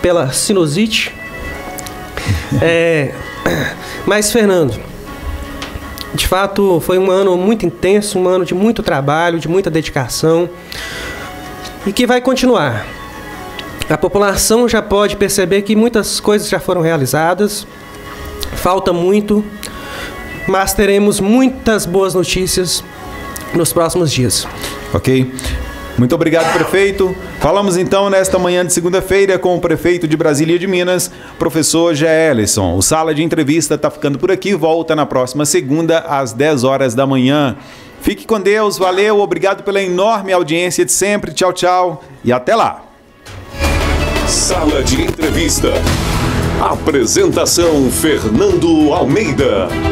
pela sinusite. Mas, Fernando, de fato, foi um ano muito intenso, um ano de muito trabalho, de muita dedicação e que vai continuar. A população já pode perceber que muitas coisas já foram realizadas, falta muito, mas teremos muitas boas notícias nos próximos dias. Ok. Muito obrigado, prefeito. Falamos então nesta manhã de segunda-feira com o prefeito de Brasília de Minas, professor Geelison. O Sala de Entrevista está ficando por aqui, volta na próxima segunda às 10 horas da manhã. Fique com Deus, valeu, obrigado pela enorme audiência de sempre. Tchau, tchau e até lá. Sala de Entrevista. Apresentação Fernando Almeida.